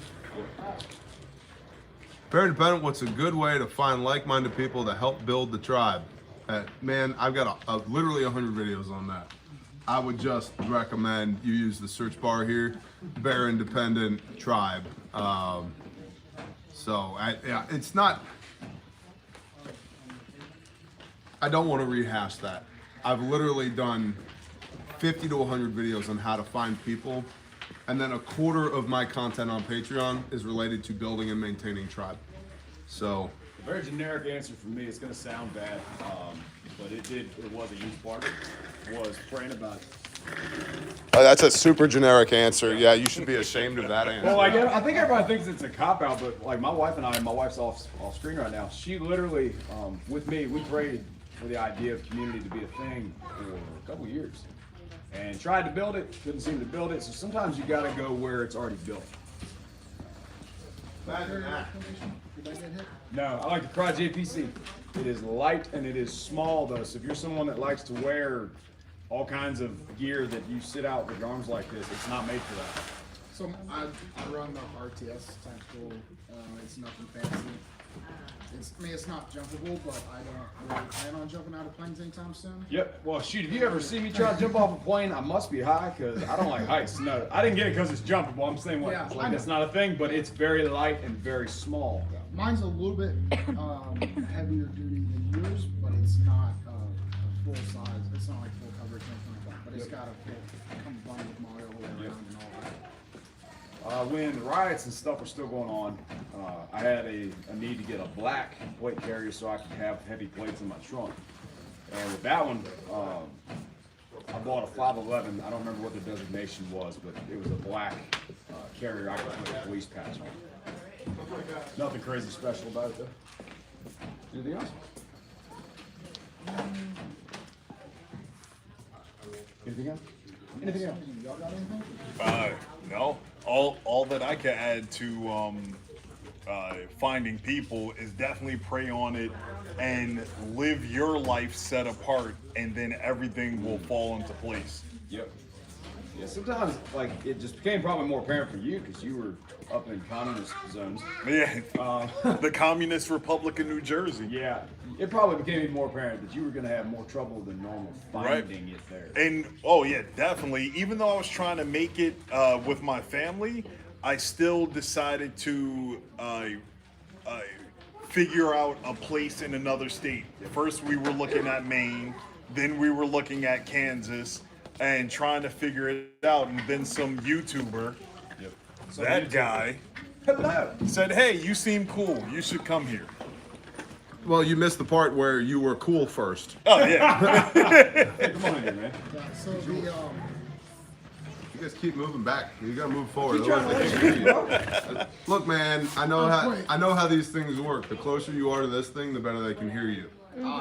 Speaker 1: Fair Independent, what's a good way to find like-minded people to help build the tribe? Man, I've got literally 100 videos on that. I would just recommend you use the search bar here, Bear Independent Tribe. It's not, I don't want to rehash that. I've literally done 50 to 100 videos on how to find people, and then a quarter of my content on Patreon is related to building and maintaining tribe. So,
Speaker 2: A very generic answer for me. It's going to sound bad, but it was a huge part of it, was praying about it.
Speaker 1: that's a super generic answer. Yeah, you should be ashamed of that answer.
Speaker 2: Well, like, I think everybody thinks it's a cop-out, but like my wife and I, my wife's off screen right now, she literally, with me, we prayed for the idea of community to be a thing for a couple years. And tried to build it, couldn't seem to build it, so sometimes you gotta go where it's already built.
Speaker 6: Did I get hit?
Speaker 2: No, I like the Cry JPC. It is light and it is small though, so if you're someone that likes to wear all kinds of gear that you sit out with your arms like this, it's not made for that.
Speaker 6: So I run the RTS tactical. It's nothing fancy. It's not jumpable, but I don't really plan on jumping out of planes anytime soon.
Speaker 2: Yep. Well, shoot, if you ever see me try to jump off a plane, I must be high because I don't like heights. No, I didn't get it because it's jumpable. I'm saying
Speaker 6: Yeah,
Speaker 2: it's
Speaker 6: I
Speaker 2: like
Speaker 6: know.
Speaker 2: that's not a thing, but it's very light and very small.
Speaker 6: Mine's a little bit heavier duty than yours, but it's not a full size. It's not like full coverage or anything like that. But it's got a full combined with Mario all around and all that.
Speaker 2: When the riots and stuff were still going on, I had a need to get a black plate carrier so I could have heavy plates in my trunk. And with that one, I bought a 511. I don't remember what the designation was, but it was a black carrier I could put a police patch on. Nothing crazy special about it though. Anything else? Anything else? Anything else?
Speaker 6: Y'all got anything?
Speaker 4: No. All that I can add to finding people is definitely pray on it and live your life set apart, and then everything will fall into place.
Speaker 2: Yep. Yeah, sometimes like it just became probably more apparent for you because you were up in communist zones.
Speaker 4: Yeah, the Communist Republic of New Jersey.
Speaker 2: Yeah, it probably became even more apparent that you were going to have more trouble than normal finding it there.
Speaker 4: And oh yeah, definitely. Even though I was trying to make it with my family, I still decided to figure out a place in another state. First, we were looking at Maine, then we were looking at Kansas, and trying to figure it out. And then some YouTuber, that guy, said, "Hey, you seem cool. You should come here."
Speaker 1: Well, you missed the part where you were cool first.
Speaker 4: Oh yeah.
Speaker 2: Hey, come on here, man.
Speaker 6: Yeah, so the
Speaker 1: You guys keep moving back. You gotta move forward.
Speaker 2: Keep trying to
Speaker 1: otherwise they can't hear you. Look, man, I know
Speaker 6: wait.
Speaker 1: how these things work. The closer you are to this thing, the better they can hear you.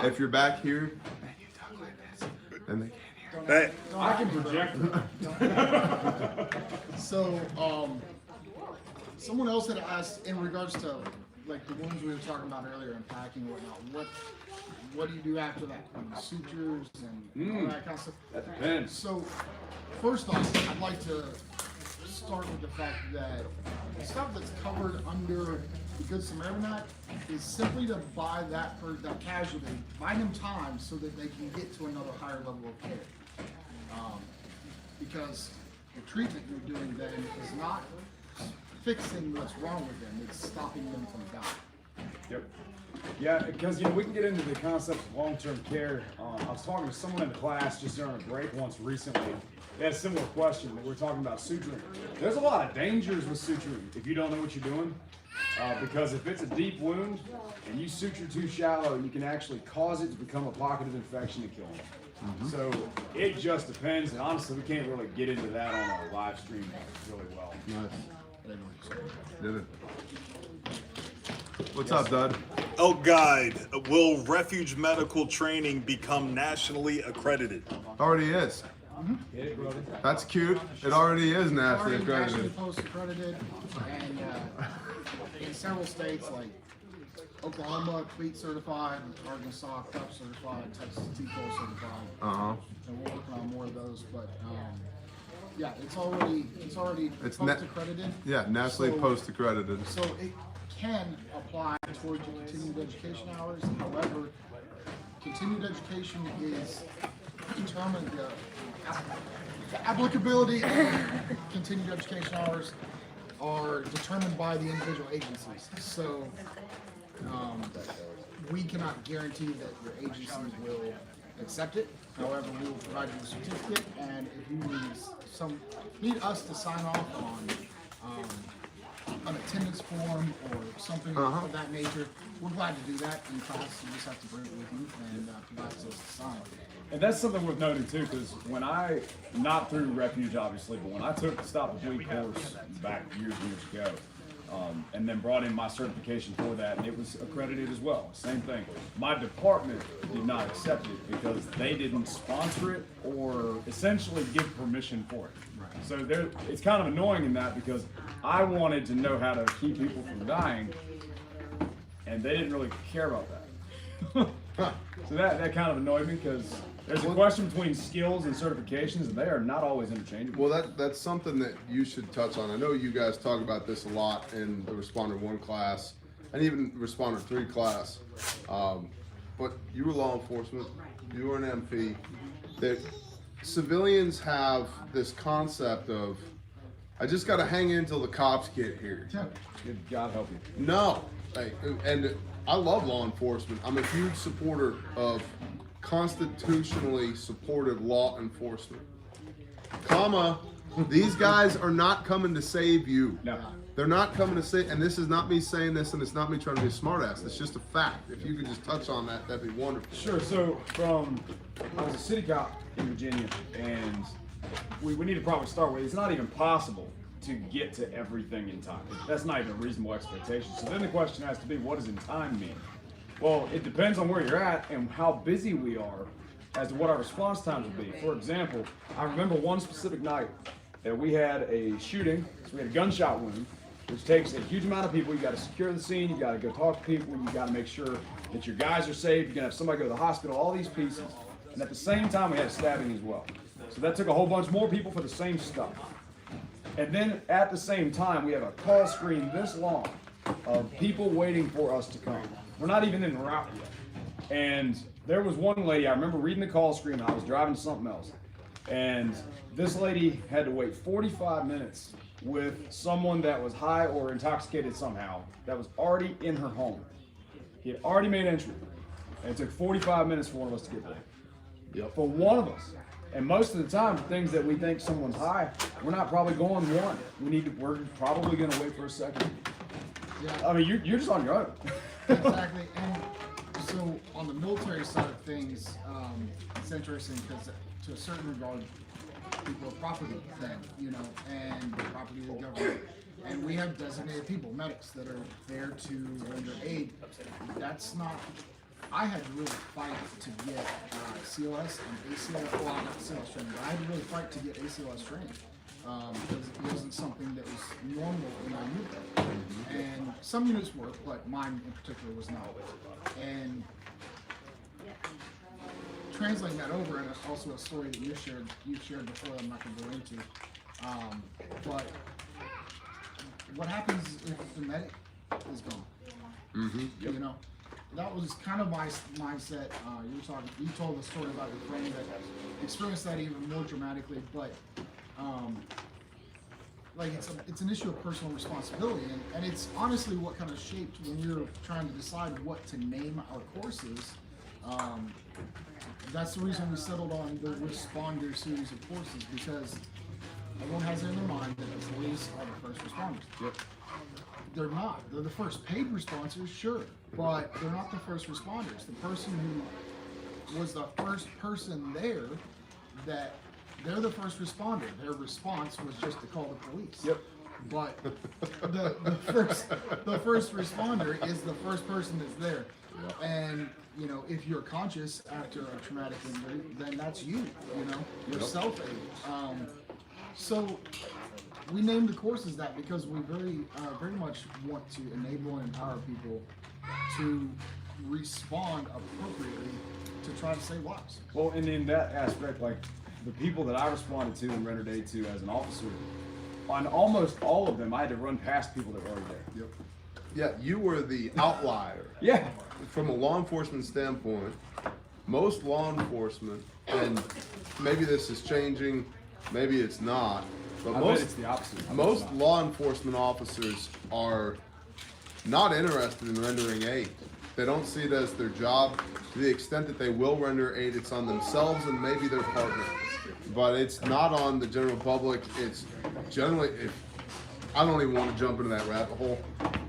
Speaker 1: If you're back here, and you talk like this, then they can't hear.
Speaker 4: Hey,
Speaker 2: I can project.
Speaker 6: So, someone else had asked in regards to like the ones we were talking about earlier and packing and whatnot. What do you do after that? Sutures and all that kind of stuff.
Speaker 2: That depends.
Speaker 6: So, first off, I'd like to start with the fact that the stuff that's covered under the Good Samaritan Act is simply to buy that casualty, buy them time so that they can get to another higher level of care. Because the treatment you're doing then is not fixing what's wrong with them, it's stopping them from dying.
Speaker 2: Yep. Yeah, because we can get into the concept of long-term care. I was talking to someone in the class just during a break once recently. They had a similar question. We were talking about suturing. There's a lot of dangers with suturing if you don't know what you're doing.
Speaker 5: Because if it's a deep wound and you suture too shallow, you can actually cause it to become a pocket of infection and kill them. So it just depends, and honestly, we can't really get into that on our live stream really well.
Speaker 1: Nice. Did it. What's up, Dud?
Speaker 4: Elk Guide, will refuge medical training become nationally accredited?
Speaker 1: Already is. That's cute. It already is nationally
Speaker 6: Already nationally
Speaker 1: accredited.
Speaker 6: post-accredited, and in several states like Oklahoma, CLEAT certified, Arkansas, CUP certified, Texas, TCO certified.
Speaker 1: Uh-huh.
Speaker 6: And we're working on more of those, but yeah, it's already
Speaker 1: It's
Speaker 6: post-accredited.
Speaker 1: Yeah, nationally
Speaker 6: So-
Speaker 1: post-accredited.
Speaker 6: So it can apply towards your continued education hours. However, continued education is determined, the applicability of continued education hours are determined by the individual agencies. So we cannot guarantee that your agency will accept it. However, we will provide you a certificate, and if you need us to sign off on an attendance form or something of that nature, we're glad to do that in class. You just have to bring it with you and provide us to sign.
Speaker 5: And that's something worth noting too, because when not through Refuge obviously, but when I took the Stop the Bleed course back years ago, and then brought in my certification for that, and it was accredited as well. Same thing. My department did not accept it because they didn't sponsor it or essentially give permission for it. So it's kind of annoying in that because I wanted to know how to keep people from dying, and they didn't really care about that. So that kind of annoyed me because there's a question between skills and certifications, and they are not always interchangeable.
Speaker 1: Well, that's something that you should touch on. I know you guys talk about this a lot in the Responder 1 class and even Responder 3 class. But you were law enforcement, you were an MP. That civilians have this concept of, I just got to hang in until the cops get here.
Speaker 5: Good God help you.
Speaker 1: No, and I love law enforcement. I'm a huge supporter of constitutionally supported law enforcement. These guys are not coming to save you.
Speaker 5: No.
Speaker 1: They're not coming to save, and this is not me saying this, and it's not me trying to be a smartass. It's just a fact. If you could just touch on that, that'd be wonderful.
Speaker 5: Sure. So I was a city cop in Virginia, and we need to probably start with, it's not even possible to get to everything in time. That's not even a reasonable expectation. So then the question has to be, what does in time mean? Well, it depends on where you're at and how busy we are as to what our response times will be. For example, I remember one specific night that we had a shooting, so we had a gunshot wound, which takes a huge amount of people. You got to secure the scene, you got to go talk to people, you got to make sure that your guys are safe, you're going to have somebody go to the hospital, all these pieces. And at the same time, we had a stabbing as well. So that took a whole bunch more people for the same stuff. And then at the same time, we have a call screen this long of people waiting for us to come. We're not even en route yet. And there was one lady, I remember reading the call screen, I was driving to something else. And this lady had to wait 45 minutes with someone that was high or intoxicated somehow, that was already in her home. He had already made entry. And it took 45 minutes for one of us to get there.
Speaker 1: Yep.
Speaker 5: For one of us. And most of the time, things that we think someone's high, we're not probably going one. We're probably going to wait for a second.
Speaker 6: Yeah.
Speaker 5: I mean, you're just on your own.
Speaker 6: Exactly. And so on the military side of things, it's interesting because to a certain regard, people are property then, and the property of the government. And we have designated people, medics, that are there to render aid. That's not, I had to really fight to get COS and ACLS, well, not COS training, but I had to really fight to get ACLS training. Because it wasn't something that was normal in my unit. And some units were, but mine in particular was not. And translating that over, and it's also a story that you've shared before that I'm not going to go into. But what happens if the medic is gone? That was kind of my mindset. You told the story about your friend that experienced that even more dramatically, but it's an issue of personal responsibility, and it's honestly what kind of shaped when you're trying to decide what to name our courses. That's the reason we settled on the Responder series of courses, because everyone has it in their mind that the police are the first responders.
Speaker 1: Yep.
Speaker 6: they're not. They're the first paid responders, sure, but they're not the first responders. The person who was the first person there, that they're the first responder. Their response was just to call the police.
Speaker 5: Yep.
Speaker 6: But the first responder is the first person that's there. And you know, if you're conscious after a traumatic injury, then that's you. You know, you're self-aid. So we named the courses that because we very much want to enable and empower people to respond appropriately to try to save lives.
Speaker 5: Well, and in that aspect, like the people that I responded to and rendered aid to as an officer, on almost all of them, I had to run past people that were already there.
Speaker 1: Yep. Yeah, you were the outlier.
Speaker 5: Yeah.
Speaker 1: From a law enforcement standpoint, most law enforcement, and maybe this is changing, maybe it's not, but
Speaker 5: I bet it's the opposite. I bet
Speaker 1: most
Speaker 5: it's not.
Speaker 1: law enforcement officers are not interested in rendering aid. They don't see it as their job. To the extent that they will render aid, it's on themselves and maybe their partner. But it's not on the general public. It's generally, I don't even want to jump into that rabbit hole,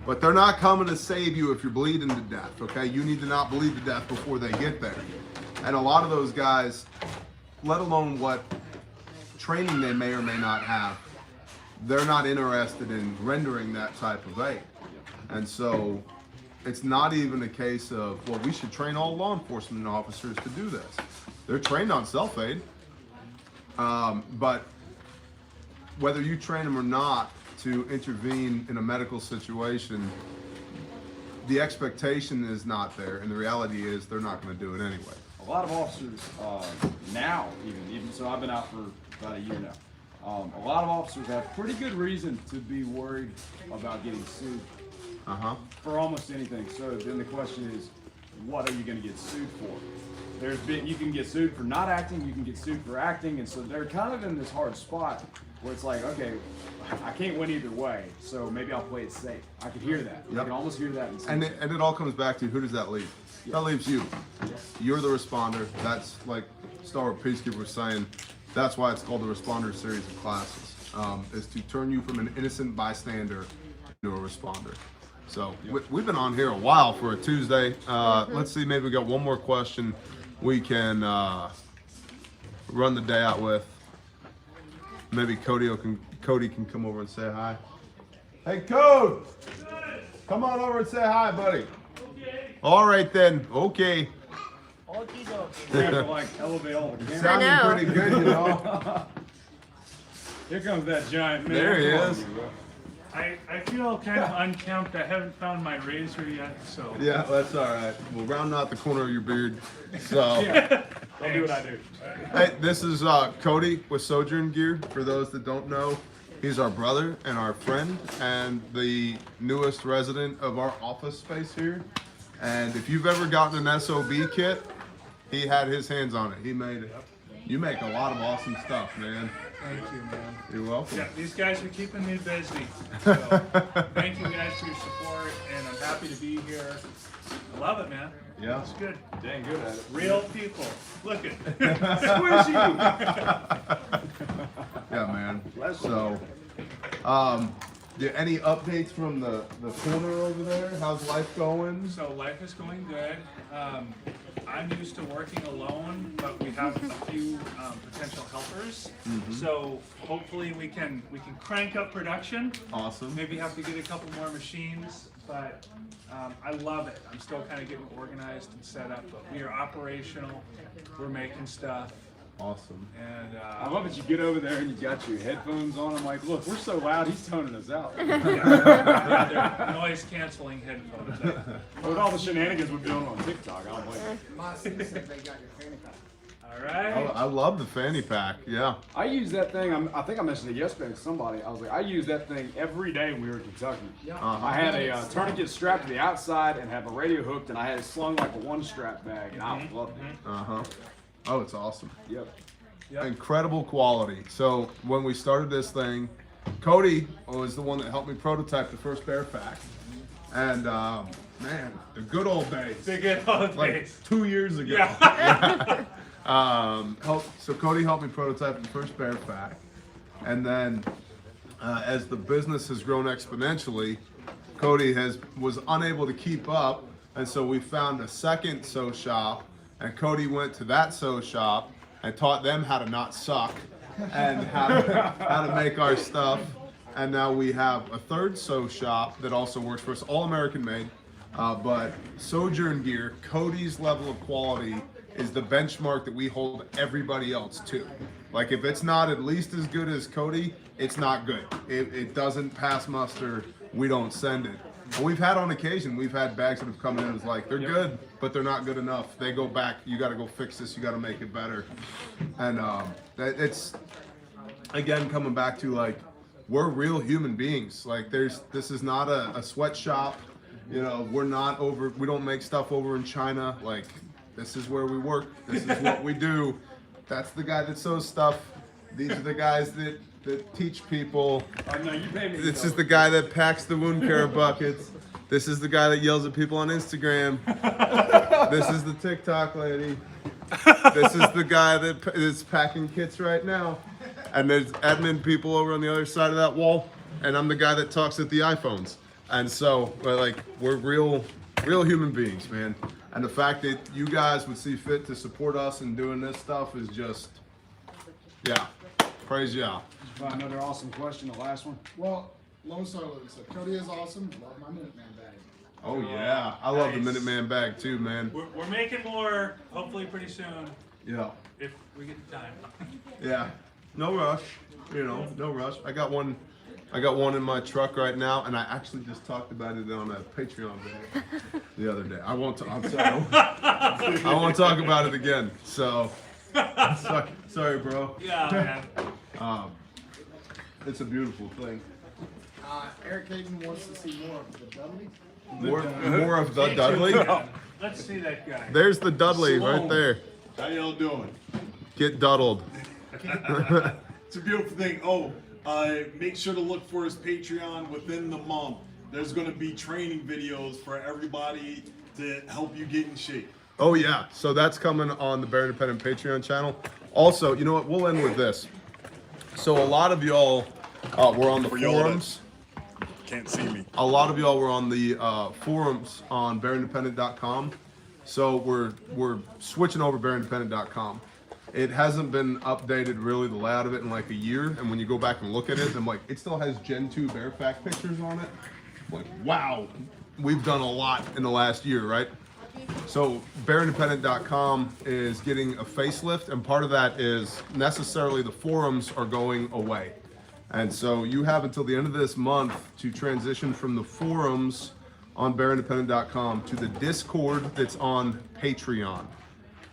Speaker 1: but they're not coming to save you if you're bleeding to death, okay? You need to not bleed to death before they get there. And a lot of those guys, let alone what training they may or may not have, they're not interested in rendering that type of aid. And so it's not even a case of, well, we should train all law enforcement officers to do this. They're trained on self-aid. But whether you train them or not to intervene in a medical situation, the expectation is not there, and the reality is they're not going to do it anyway.
Speaker 5: A lot of officers now, even so, I've been out for about a year now. A lot of officers have pretty good reason to be worried about getting sued for almost anything. So then the question is, what are you going to get sued for? You can get sued for not acting, you can get sued for acting, and so they're kind of in this hard spot where it's like, okay, I can't win either way, so maybe I'll play it safe. I can hear that. I can almost hear that.
Speaker 1: And it all comes back to, who does that leave? That leaves you. You're the responder. That's like Star Wars Peacekeeper was saying. That's why it's called the Responder Series of classes, is to turn you from an innocent bystander to a responder. So we've been on here a while for a Tuesday. Let's see, maybe we got one more question we can run the day out with. Maybe Cody can come over and say hi. Hey, Code! Come on over and say hi, buddy. Okay. All right then. Okay.
Speaker 5: We have to like elevate all the cameras.
Speaker 1: Sounding
Speaker 3: I know.
Speaker 1: pretty good, you know.
Speaker 5: Here comes that giant man.
Speaker 1: There he
Speaker 5: Come on,
Speaker 1: is.
Speaker 5: you, bro.
Speaker 8: I feel kind of unkempt. I haven't found my razor yet, so.
Speaker 1: Yeah, that's all right. We'll round out the corner of your beard. So,
Speaker 5: Don't do what I do.
Speaker 1: hey, this is Cody with Sojourn Gear. For those that don't know, he's our brother and our friend and the newest resident of our office space here. And if you've ever gotten an SOB kit, he had his hands on it. He made it. You make a lot of awesome stuff, man.
Speaker 8: Thank you, man.
Speaker 1: You're welcome.
Speaker 8: Yeah, these guys are keeping me busy. So, thank you guys for your support, and I'm happy to be here. I love it, man.
Speaker 1: Yeah.
Speaker 8: It's good.
Speaker 5: Dang good at it.
Speaker 8: Real people. Look it.
Speaker 5: Squishy.
Speaker 1: Yeah, man. So, any updates from the corner over there? How's life going?
Speaker 8: So life is going good. I'm used to working alone, but we have a few potential helpers. So hopefully we can crank up production.
Speaker 1: Awesome.
Speaker 8: Maybe have to get a couple more machines, but I love it. I'm still kind of getting organized and set up, but we are operational. We're making stuff,
Speaker 1: Awesome.
Speaker 8: and
Speaker 5: I love that you get over there and you got your headphones on. I'm like, look, we're so loud, he's toning us out.
Speaker 8: they're noise canceling headphones.
Speaker 5: With all the shenanigans we're doing on TikTok, I don't blame you.
Speaker 8: All right.
Speaker 1: I love the fanny pack. Yeah.
Speaker 5: I use that thing, I think I mentioned it yesterday to somebody. I was like, I use that thing every day when we were in Kentucky. I had a tourniquet strapped to the outside and have a radio hooked, and I had it slung like a one-strap bag, and I loved it.
Speaker 1: Oh, it's awesome.
Speaker 5: Yep.
Speaker 1: Incredible quality. So when we started this thing, Cody was the one that helped me prototype the first bear pack. And man, the good old days.
Speaker 8: The good old
Speaker 1: Like
Speaker 8: days.
Speaker 1: 2 years ago.
Speaker 8: Yeah.
Speaker 1: So Cody helped me prototype the first bear pack. And then as the business has grown exponentially, Cody was unable to keep up, and so we found a second sew shop, and Cody went to that sew shop and taught them how to not suck and how to make our stuff. And now we have a third sew shop that also works for us, all American made, but Sojourn gear, Cody's level of quality is the benchmark that we hold everybody else to. Like if it's not at least as good as Cody, it's not good. It doesn't pass muster, we don't send it. And we've had on occasion, we've had bags that have come in and it's like, they're good, but they're not good enough. They go back, you gotta go fix this, you gotta make it better. And it's, again, coming back to like, we're real human beings. Like this is not a sweatshop. You know, we don't make stuff over in China. Like this is where we work. This is what we do. That's the guy that sews stuff. These are the guys that teach people.
Speaker 2: Oh, no, you pay me.
Speaker 1: This is the guy that packs the wound care buckets. This is the guy that yells at people on Instagram. This is the TikTok lady. This is the guy that is packing kits right now. And there's admin people over on the other side of that wall. And I'm the guy that talks at the iPhones. And so, like, we're real human beings, man. And the fact that you guys would see fit to support us in doing this stuff is just, yeah, praise y'all.
Speaker 2: Another awesome question, the last one.
Speaker 6: Well, Lone Solo said, Cody is awesome. Love my Minuteman bag.
Speaker 1: Oh yeah, I love the
Speaker 8: Nice.
Speaker 1: Minuteman bag too, man.
Speaker 8: We're making more, hopefully pretty soon,
Speaker 1: Yeah,
Speaker 8: if we get the time.
Speaker 1: yeah. No rush, you know, no rush. I got one in my truck right now, and I actually just talked about it on a Patreon video the other day. I won't talk about it again. So, sorry, bro.
Speaker 8: Yeah, man.
Speaker 1: It's a beautiful thing.
Speaker 6: Eric Hayden wants to see more of the Dudley.
Speaker 1: More of the Dudley.
Speaker 8: Let's see that guy.
Speaker 1: There's the Dudley right there.
Speaker 4: How y'all doing?
Speaker 1: Get duddled.
Speaker 4: It's a beautiful thing. Oh, make sure to look for his Patreon within the month. There's going to be training videos for everybody to help you get in shape.
Speaker 1: Oh yeah, so that's coming on the Bear Independent Patreon channel. Also, you know what? We'll end with this. So a lot of y'all were on the
Speaker 4: For y'all that
Speaker 1: forums.
Speaker 4: Can't see me.
Speaker 1: A lot of y'all were on the forums on bearindependent.com. So we're switching over bearindependent.com. It hasn't been updated really, the layout of it, in like a year. And when you go back and look at it, I'm like, it still has Gen 2 Bear Fact pictures on it. I'm like, wow, we've done a lot in the last year, right? So bearindependent.com is getting a facelift, and part of that is necessarily the forums are going away. And so you have until the end of this month to transition from the forums on bearindependent.com to the Discord that's on Patreon.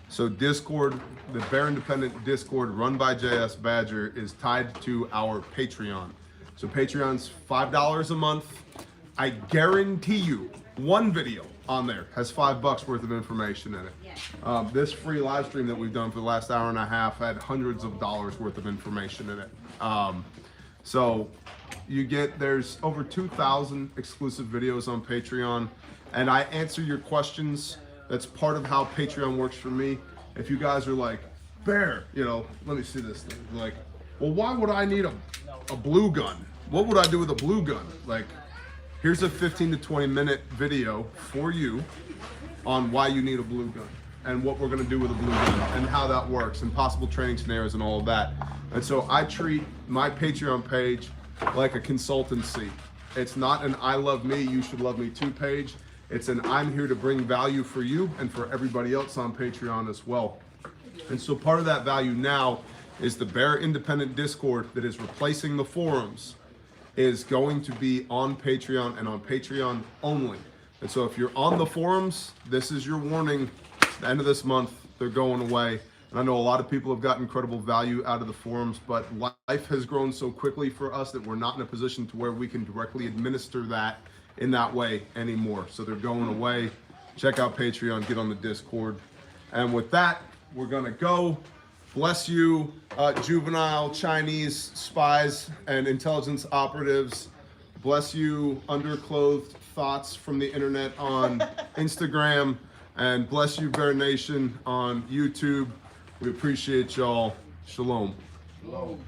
Speaker 1: So Discord, the Bear Independent Discord run by JS Badger is tied to our Patreon. So Patreon's $5 a month. I guarantee you one video on there has $5 worth of information in it. This free live stream that we've done for the last hour and a half had hundreds of dollars worth of information in it. So there's over 2,000 exclusive videos on Patreon, and I answer your questions. That's part of how Patreon works for me. If you guys are like, Bear, you know, let me see this thing. Like, well, why would I need a blue gun? What would I do with a blue gun? Like, here's a 15 to 20 minute video for you on why you need a blue gun and what we're gonna do with a blue gun and how that works and possible training scenarios and all of that. And so I treat my Patreon page like a consultancy. It's not an I love me, you should love me too page. It's an I'm here to bring value for you and for everybody else on Patreon as well. And so part of that value now is the Bear Independent Discord that is replacing the forums is going to be on Patreon and on Patreon only. And so if you're on the forums, this is your warning. At the end of this month, they're going away. And I know a lot of people have got incredible value out of the forums, but life has grown so quickly for us that we're not in a position to where we can directly administer that in that way anymore. So they're going away. Check out Patreon, get on the Discord. And with that, we're gonna go. Bless you, juvenile Chinese spies and intelligence operatives. Bless you, underclothed thoughts from the internet on Instagram. And bless you, Bear Nation on YouTube. We appreciate y'all. Shalom.
Speaker 6: Shalom.